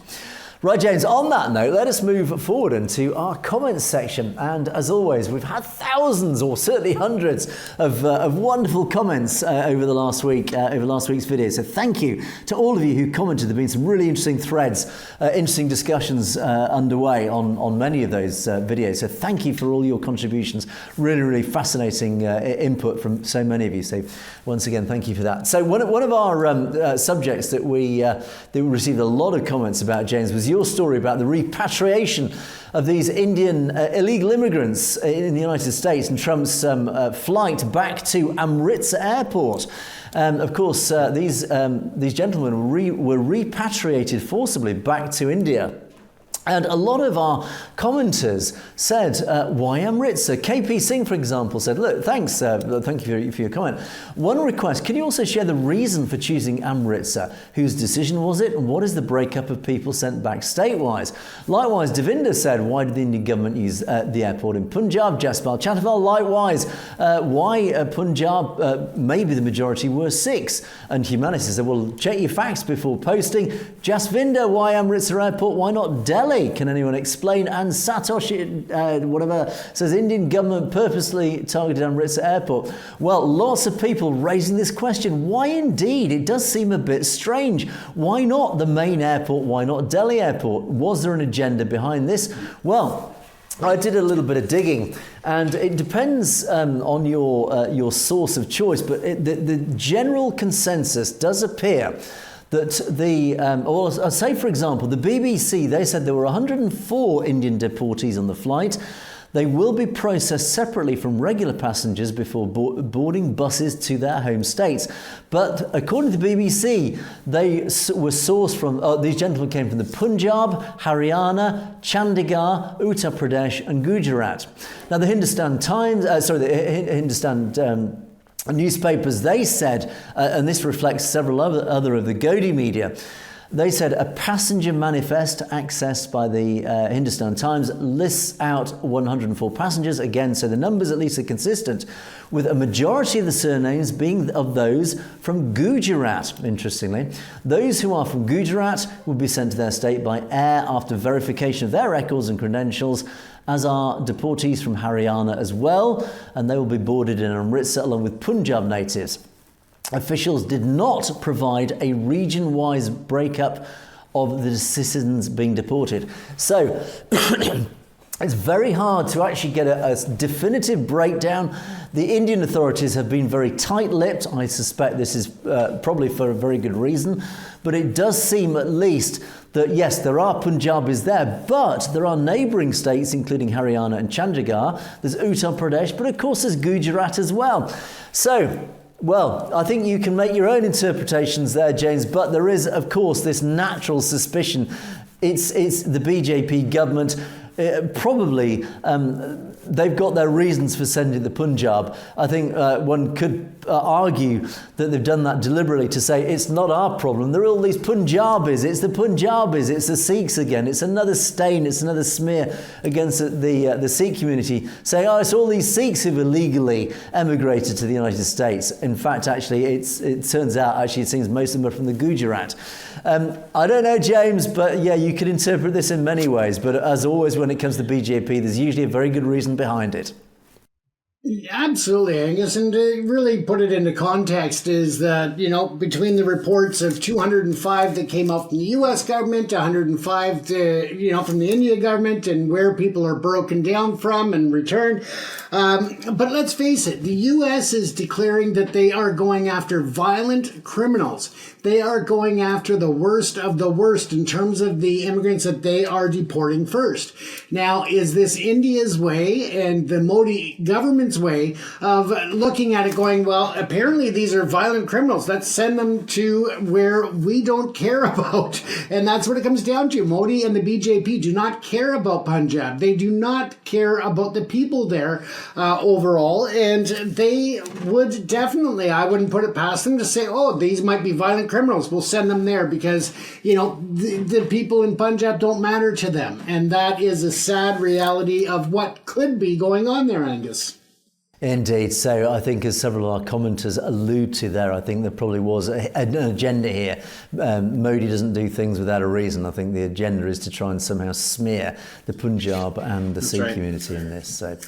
Right, James, on that note, let us move forward into our comments section. And as always, we've had thousands or certainly hundreds of wonderful comments over the last week, over last week's video. So thank you to all of you who commented. There have been some really interesting threads, interesting discussions underway on many of those videos. So thank you for all your contributions. Really, really fascinating input from so many of you. So once again, thank you for that. So one of our subjects that we received a lot of comments about, James, was your story about the repatriation of these Indian illegal immigrants in the United States and Trump's flight back to Amritsar Airport. Of course, these gentlemen were repatriated forcibly back to India. And a lot of our commenters said, why Amritsar? KP Singh, for example, said, look, thanks, thank you for your comment. One request, can you also share the reason for choosing Amritsar? Whose decision was it? And what is the breakup of people sent back state-wise? Likewise, Devinder said, why did the Indian government use the airport in Punjab? Jaspal Chatterval, likewise, why Punjab? Maybe the majority were Sikhs. And Humanity said, well, check your facts before posting. Jasvinder, why Amritsar Airport? Why not Delhi? Can anyone explain? And Satoshi, whatever, says Indian government purposely targeted Amritsar Airport. Well, lots of people raising this question. Why indeed? It does seem a bit strange. Why not the main airport? Why not Delhi Airport? Was there an agenda behind this? Well, I did a little bit of digging, and it depends on your source of choice, but the general consensus does appear that say for example, the BBC, they said there were 104 Indian deportees on the flight. They will be processed separately from regular passengers before boarding buses to their home states. But according to the BBC, they were sourced from, these gentlemen came from the Punjab, Haryana, Chandigarh, Uttar Pradesh and Gujarat. Now the Hindustan Times, newspapers, they said, and this reflects several other of the Godi media, they said a passenger manifest accessed by the Hindustan Times lists out 104 passengers. Again, so the numbers at least are consistent, with a majority of the surnames being of those from Gujarat, interestingly. Those who are from Gujarat will be sent to their state by air after verification of their records and credentials, as are deportees from Haryana as well, and they will be boarded in Amritsar along with Punjab natives. Officials did not provide a region-wise breakup of the citizens being deported. So it's very hard to actually get a definitive breakdown. The Indian authorities have been very tight-lipped. I suspect this is probably for a very good reason, but it does seem at least that yes, there are Punjabis there, but there are neighbouring states, including Haryana and Chandigarh. There's Uttar Pradesh, but of course there's Gujarat as well. So, well, I think you can make your own interpretations there, James, but there is, of course, this natural suspicion. It's the BJP government. Probably they've got their reasons for sending the Punjab. I think one could argue that they've done that deliberately to say it's not our problem. There are all these Punjabis. It's the Punjabis. It's the Sikhs again. It's another stain. It's another smear against the Sikh community, saying, oh, it's all these Sikhs who've illegally emigrated to the United States. In fact, actually, it turns out, it seems most of them are from the Gujarat. I don't know, James, but yeah, you could interpret this in many ways. But as always, when it comes to BJP, there's usually a very good reason behind it. Absolutely, Angus. And to really put it into context is that, between the reports of 205 that came out from the U.S. government, 105 from the India government, and where people are broken down from and returned. But let's face it, the U.S. is declaring that they are going after violent criminals. They are going after the worst of the worst in terms of the immigrants that they are deporting first. Now, is this India's way and the Modi government's way of looking at it going, well, apparently these are violent criminals. Let's send them to where we don't care about. And that's what it comes down to. Modi and the BJP do not care about Punjab. They do not care about the people there overall. And they would definitely, I wouldn't put it past them to say, oh, these might be violent criminals. We'll send them there because, the people in Punjab don't matter to them. And that is a sad reality of what could be going on there, Angus. Indeed. So I think, as several of our commenters allude to there, I think there probably was an agenda here. Modi doesn't do things without a reason. I think the agenda is to try and somehow smear the Punjab and the Sikh community in this. So.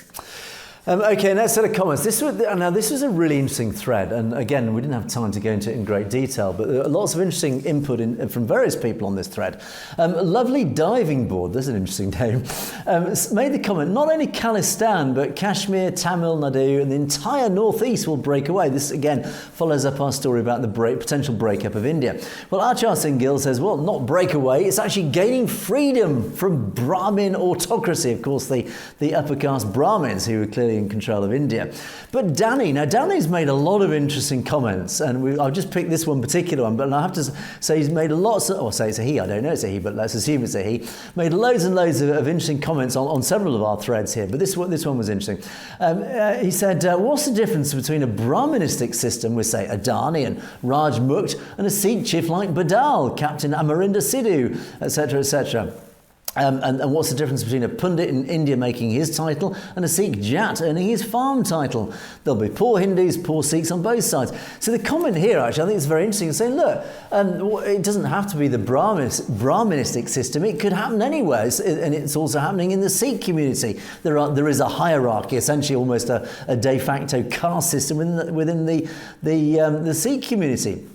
Okay, next set of comments. This was a really interesting thread, and again, we didn't have time to go into it in great detail, but there are lots of interesting input from various people on this thread. Lovely Diving Board, there's an interesting name, made the comment, not only Khalistan, but Kashmir, Tamil Nadu, and the entire northeast will break away. This, again, follows up our story about the potential breakup of India. Well, Achar Singh Gill says, well, not break away, it's actually gaining freedom from Brahmin autocracy. Of course, the upper caste Brahmins, who were clearly in control of India. But Danny's made a lot of interesting comments, and I've just picked this one particular one, but I have to say he's made say it's a he, I don't know it's a he, but let's assume it's a he, made loads and loads of interesting comments on several of our threads here, but this one was interesting. He said, what's the difference between a Brahmanistic system with, say, Adani and Raj Mukht, and a Sikh chief like Badal, Captain Amarinder Sidhu, etc., etc.? And what's the difference between a pundit in India making his title and a Sikh Jat earning his farm title? There'll be poor Hindus, poor Sikhs on both sides. So the comment here, actually, I think it's very interesting, saying, look, it doesn't have to be the Brahmanistic system. It could happen anywhere, and it's also happening in the Sikh community. There is a hierarchy, essentially almost a de facto caste system within the Sikh community.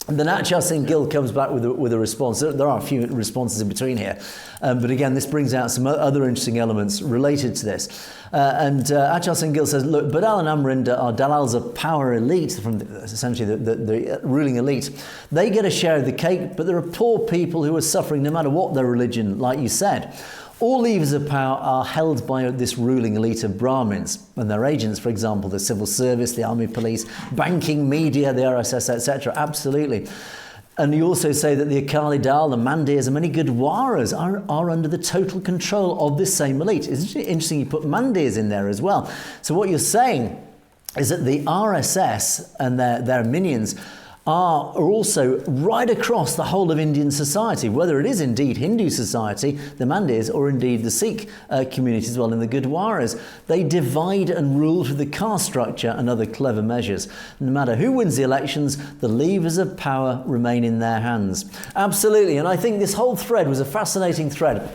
And then Achar Singh Gill comes back with a response. There are a few responses in between here. But again, this brings out some other interesting elements related to this. Achar Singh Gill says, look, Badal and Amarinder are Dalals of power elite, from essentially the ruling elite. They get a share of the cake, but there are poor people who are suffering no matter what their religion, like you said. All levers of power are held by this ruling elite of Brahmins and their agents, for example, the civil service, the army, police, banking, media, the RSS, etc. Absolutely. And you also say that the Akali Dal, the Mandirs, and many Gurdwaras are under the total control of this same elite. It's interesting you put Mandirs in there as well. So what you're saying is that the RSS and their minions are also right across the whole of Indian society, whether it is indeed Hindu society, the Mandirs, or indeed the Sikh community as well in the Gurdwaras. They divide and rule through the caste structure and other clever measures. No matter who wins the elections, the levers of power remain in their hands. Absolutely, and I think this whole thread was a fascinating thread.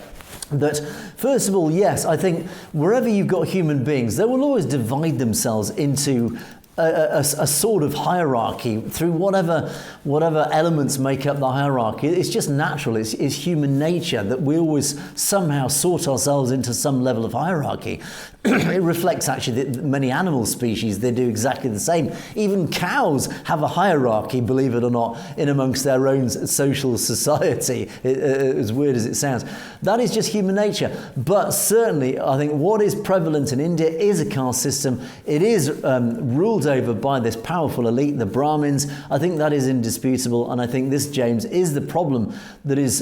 That, first of all, yes, I think wherever you've got human beings, they will always divide themselves into a sort of hierarchy through whatever elements make up the hierarchy. It's just natural. It's human nature that we always somehow sort ourselves into some level of hierarchy. It reflects actually that many animal species, they do exactly the same. Even cows have a hierarchy, believe it or not, in amongst their own social society, as weird as it sounds. That is just human nature. But certainly, I think what is prevalent in India is a caste system. It is ruled over by this powerful elite, the Brahmins. I think that is indisputable, and I think this, James, is the problem that is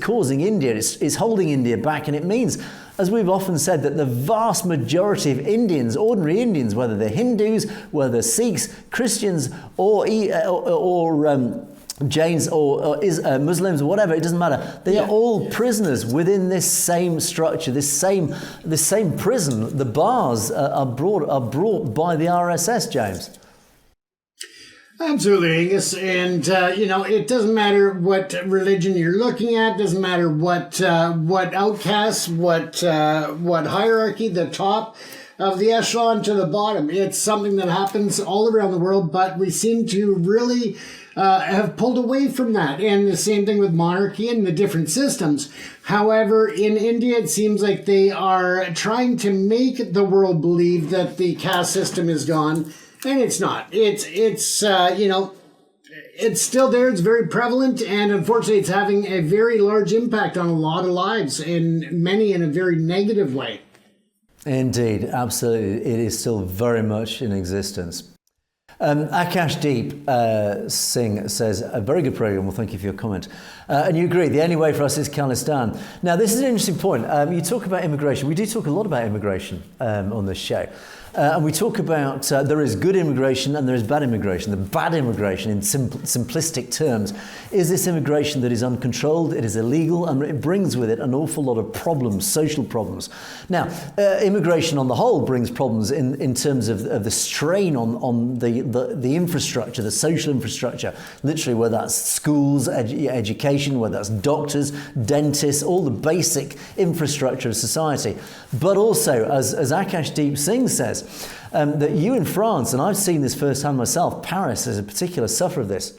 causing India. It's holding India back, and it means, as we've often said, that the vast majority of Indians, ordinary Indians, whether they're Hindus, whether they're Sikhs, Christians, or Jains or Muslims or whatever, it doesn't matter. They are all prisoners within this same structure, this same prison. The bars are brought by the RSS, James. Absolutely, Angus. And, it doesn't matter what religion you're looking at, doesn't matter what outcasts, what hierarchy, the top of the echelon to the bottom. It's something that happens all around the world, but we seem to really have pulled away from that. And the same thing with monarchy and the different systems. However, in India, it seems like they are trying to make the world believe that the caste system is gone. And it's not. It's still there. It's very prevalent. And unfortunately, it's having a very large impact on a lot of lives, and many in a very negative way. Indeed, absolutely. It is still very much in existence. Akash Deep Singh says, a very good program. Well, thank you for your comment. And you agree, the only way for us is Khalistan. Now, this is an interesting point. You talk about immigration. We do talk a lot about immigration on this show. And we talk about there is good immigration and there is bad immigration. The bad immigration, in simplistic terms, is this immigration that is uncontrolled, it is illegal, and it brings with it an awful lot of problems, social problems. Now, immigration on the whole brings problems in terms of the strain on the infrastructure, the social infrastructure, literally whether that's schools, education, whether that's doctors, dentists, all the basic infrastructure of society. But also, as Akash Deep Singh says, that you in France, and I've seen this firsthand myself, Paris is a particular sufferer of this.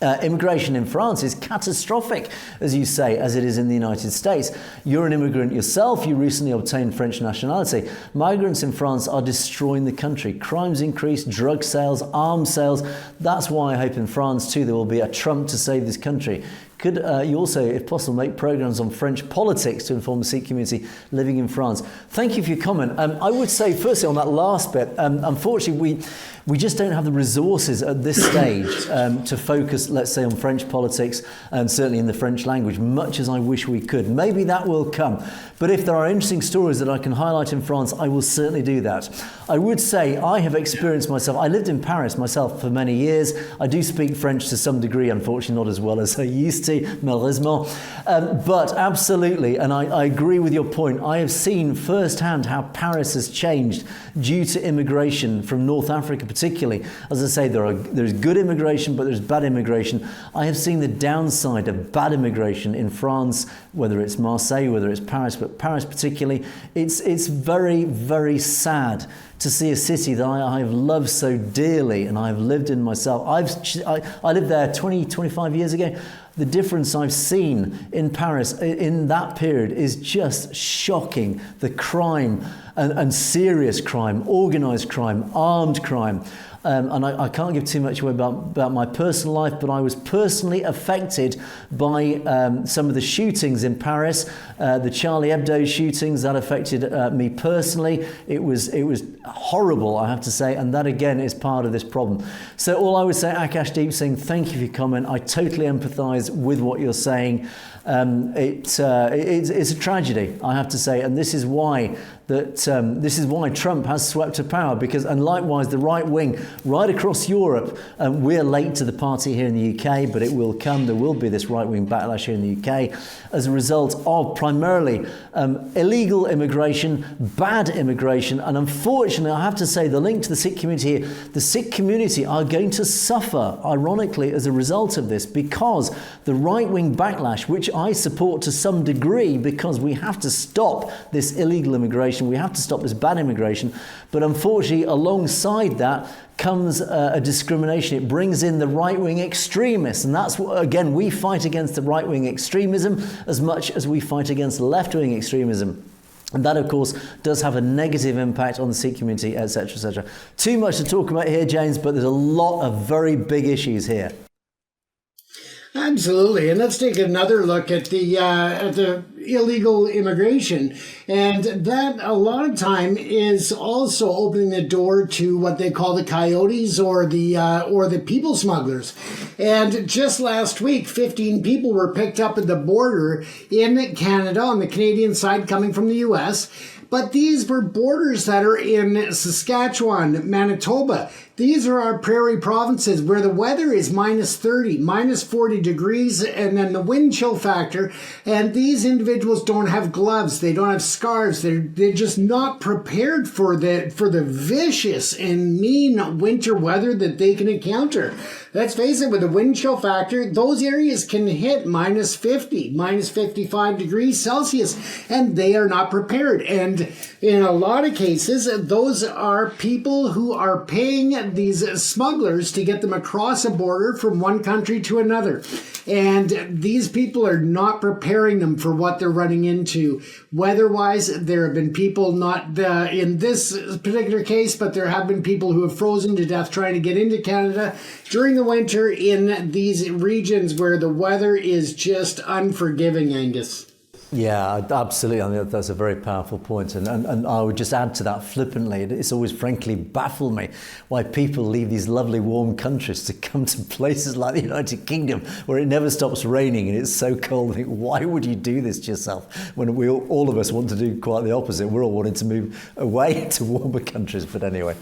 Immigration in France is catastrophic, as you say, as it is in the United States. You're an immigrant yourself. You recently obtained French nationality. Migrants in France are destroying the country. Crimes increase, drug sales, arms sales. That's why I hope in France too there will be a Trump to save this country. Could you also, if possible, make programs on French politics to inform the Sikh community living in France? Thank you for your comment. I would say, firstly, on that last bit, unfortunately, we just don't have the resources at this stage to focus, let's say, on French politics and certainly in the French language, much as I wish we could. Maybe that will come. But if there are interesting stories that I can highlight in France, I will certainly do that. I would say I have experienced myself, I lived in Paris myself for many years. I do speak French to some degree, unfortunately not as well as I used to, malheureusement. But absolutely, and I agree with your point, I have seen firsthand how Paris has changed due to immigration from North Africa particularly. As I say, there's good immigration, but there's bad immigration. I have seen the downside of bad immigration in France, whether it's Marseille, whether it's Paris, but Paris particularly. It's very, very sad to see a city that I have loved so dearly and I've lived in myself. I lived there 25 years ago. The difference I've seen in Paris in that period is just shocking. The crime and serious crime, organised crime, armed crime. And I can't give too much away about my personal life, but I was personally affected by some of the shootings in Paris, the Charlie Hebdo shootings. That affected me personally. It was horrible, I have to say, and that again is part of this problem. So all I would say, Akash Deep Singh, thank you for your comment. I totally empathise with what you're saying. It's a tragedy, I have to say, and this is why Trump has swept to power, and likewise the right wing right across Europe. We're late to the party here in the UK, but it will come. There will be this right wing backlash here in the UK as a result of primarily illegal immigration, bad immigration, and unfortunately, I have to say, the link to the Sikh community here, the Sikh community are going to suffer, ironically, as a result of this, because the right wing backlash, which I support to some degree, because we have to stop this illegal immigration, we have to stop this bad immigration, but unfortunately alongside that comes a discrimination. It brings in the right-wing extremists, and that's what, again, we fight against the right-wing extremism as much as we fight against left-wing extremism. And that, of course, does have a negative impact on the Sikh community, etc., etc. Too much to talk about here, James, but there's a lot of very big issues here. Absolutely. And let's take another look at the illegal immigration. And that a lot of time is also opening the door to what they call the coyotes or the people smugglers. And just last week, 15 people were picked up at the border in Canada on the Canadian side coming from the US. But these were borders that are in Saskatchewan, Manitoba. These are our prairie provinces where the weather is minus 30, minus 40 degrees, and then the wind chill factor. And these individuals don't have gloves. They don't have scarves. They're just not prepared for the vicious and mean winter weather that they can encounter. Let's face it, with the wind chill factor, those areas can hit minus 50, minus 55 degrees Celsius, and they are not prepared. And in a lot of cases, those are people who are paying these smugglers to get them across a border from one country to another. And these people are not preparing them for what they're running into. Weather-wise, there have been people not in this particular case, but there have been people who have frozen to death trying to get into Canada during the winter in these regions where the weather is just unforgiving, Angus. Yeah, absolutely. I mean, that's a very powerful point. And I would just add to that flippantly, it's always frankly baffled me why people leave these lovely warm countries to come to places like the United Kingdom where it never stops raining and it's so cold. Why would you do this to yourself when all of us want to do quite the opposite? We're all wanting to move away to warmer countries. But anyway,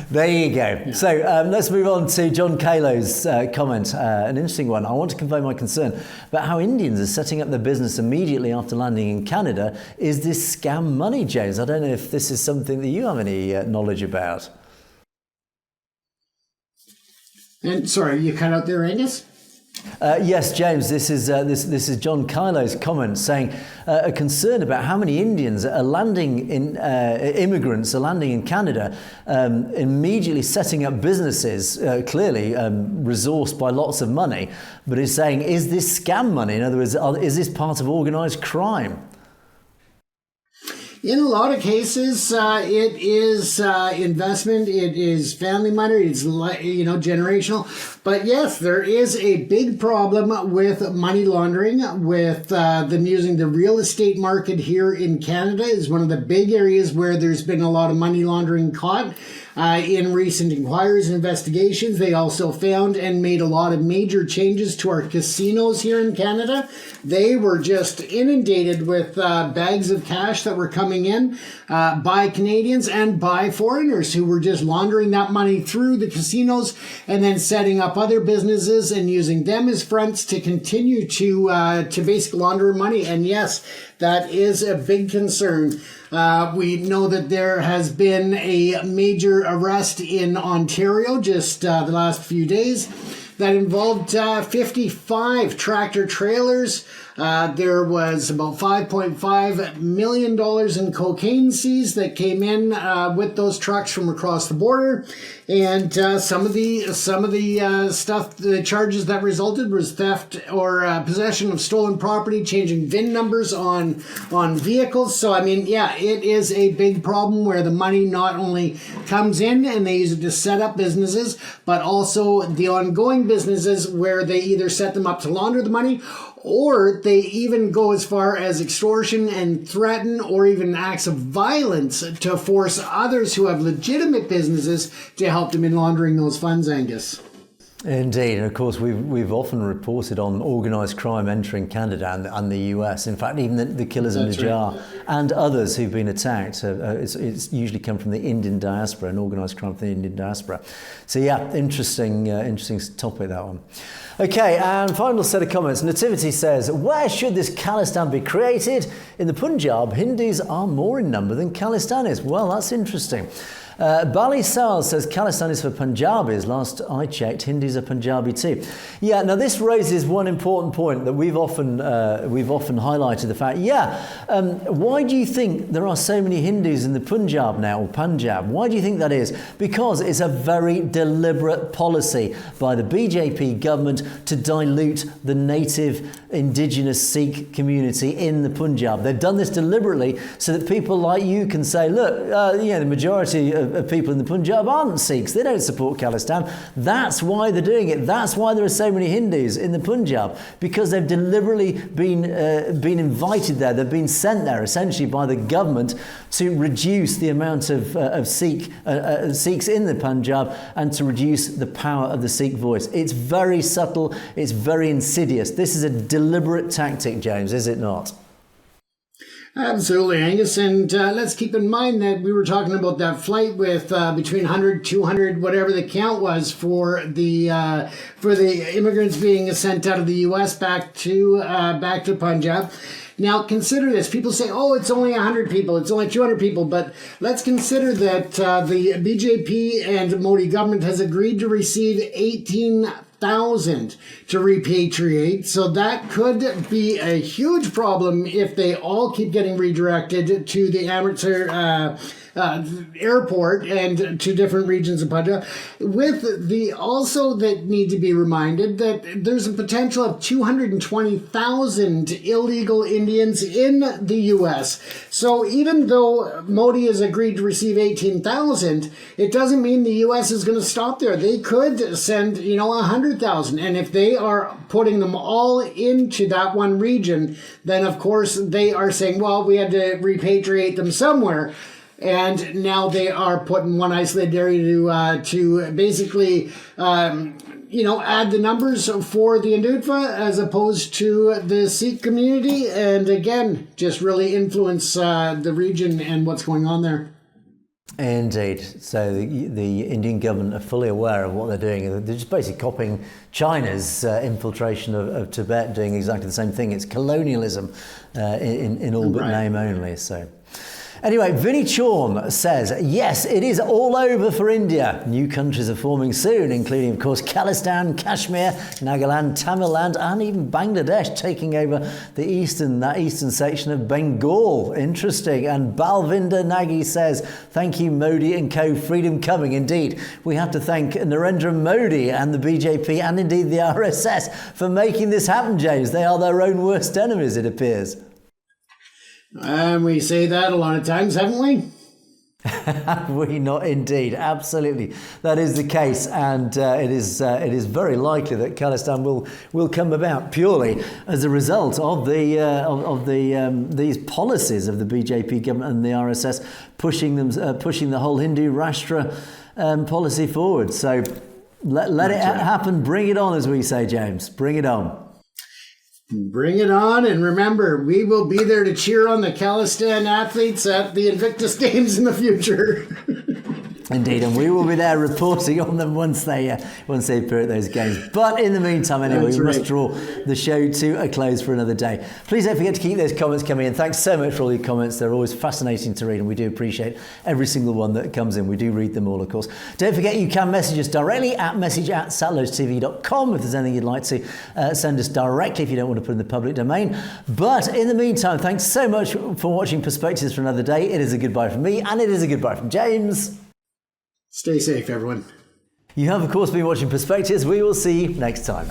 there you go. Yeah. So let's move on to John Calo's comment, an interesting one. I want to convey my concern about how Indians are setting up their business immediately after landing in Canada. Is this scam money, James? I don't know if this is something that you have any knowledge about. And sorry, you cut out there, Angus? Yes, James, this is John Kylo's comment saying a concern about how many Indians are landing in, immigrants are landing in Canada, immediately setting up businesses, clearly resourced by lots of money, but is saying, is this scam money? In other words, is this part of organised crime? In a lot of cases, it is investment, it is family money, it's generational. But yes, there is a big problem with money laundering, with them using the real estate market here in Canada is one of the big areas where there's been a lot of money laundering caught. In recent inquiries and investigations, they also found and made a lot of major changes to our casinos here in Canada. They were just inundated with bags of cash that were coming in by Canadians and by foreigners who were just laundering that money through the casinos and then setting up other businesses and using them as fronts to continue to basically launder money. And yes, that is a big concern. We know that there has been a major arrest in Ontario just the last few days that involved 55 tractor trailers. There was about $5.5 million in cocaine seized that came in with those trucks from across the border. And some of the stuff, the charges that resulted was theft or possession of stolen property, changing VIN numbers on vehicles. So, I mean, yeah, it is a big problem where the money not only comes in and they use it to set up businesses, but also the ongoing businesses where they either set them up to launder the money or they even go as far as extortion and threaten or even acts of violence to force others who have legitimate businesses to help them in laundering those funds, Angus. Indeed, and of course we've often reported on organised crime entering Canada and the US. In fact, even the killers in Najjar and others who've been attacked, it's usually come from the Indian diaspora, and organised crime from the Indian diaspora. So yeah, interesting topic, that one. Okay, and final set of comments. Nativity says, where should this khalistan be created? In the Punjab, Hindus are more in number than Khalistanis. Well, that's interesting. Bali Sal says Khalistan is for Punjabis. Last I checked, Hindus are Punjabi too. Yeah, now this raises one important point that we've often highlighted the fact. Why do you think there are so many Hindus in the Punjab now, or Punjab? Why do you think that is? Because it's a very deliberate policy by the BJP government to dilute the native indigenous Sikh community in the Punjab. They've done this deliberately so that people like you can say, look, the majority of people in the Punjab aren't Sikhs. They don't support Khalistan. That's why they're doing it. That's why there are so many Hindus in the Punjab, because they've deliberately been invited there. They've been sent there essentially by the government to reduce the amount of Sikhs in the Punjab and to reduce the power of the Sikh voice. It's very subtle. It's very insidious. This is a deliberate tactic, James, is it not? Absolutely, Angus. And let's keep in mind that we were talking about that flight with between 100, 200, whatever the count was for the immigrants being sent out of the U.S. back to Punjab. Now, consider this. People say, oh, it's only 100 people, it's only 200 people. But let's consider that the BJP and Modi government has agreed to receive 18,000 to repatriate. So that could be a huge problem if they all keep getting redirected to the Amritsar airport and to different regions of Punjab. With the also that need to be reminded that there's a potential of 220,000 illegal Indians in the U.S. So even though Modi has agreed to receive 18,000, it doesn't mean the U.S. is going to stop there. They could send 100,000 100,000. And if they are putting them all into that one region, then of course they are saying, well, we had to repatriate them somewhere. And now they are putting one isolated area to basically, add the numbers for the Hindutva as opposed to the Sikh community. And again, just really influence the region and what's going on there. Indeed. So the Indian government are fully aware of what they're doing. They're just basically copying China's infiltration of Tibet, doing exactly the same thing. It's colonialism in all but name only. So. Anyway, Vinnie Chorn says, yes, it is all over for India. New countries are forming soon, including, of course, Khalistan, Kashmir, Nagaland, Tamil Nadu, and even Bangladesh taking over that eastern section of Bengal. Interesting. And Balvinder Nagi says, thank you, Modi and co. Freedom coming. Indeed, we have to thank Narendra Modi and the BJP and indeed the RSS for making this happen, James. They are their own worst enemies, it appears. And we say that a lot of times, haven't we? Have we not? Indeed, absolutely, that is the case, and it is very likely that Khalistan will come about purely as a result of these policies of the BJP government and the RSS pushing the whole Hindu Rashtra policy forward. So let it happen. Bring it on, as we say, James. Bring it on. Bring it on, and remember, we will be there to cheer on the Khalistan athletes at the Invictus Games in the future. Indeed, and we will be there reporting on them once they appear at those games. But in the meantime, anyway, we must draw the show to a close for another day. Please don't forget to keep those comments coming in. Thanks so much for all your comments. They're always fascinating to read, and we do appreciate every single one that comes in. We do read them all, of course. Don't forget you can message us directly at message@satlogetv.com if there's anything you'd like to send us directly if you don't want to put in the public domain. But in the meantime, thanks so much for watching Perspectives for another day. It is a goodbye from me, and it is a goodbye from James. Stay safe, everyone. You have, of course, been watching Perspectives. We will see you next time.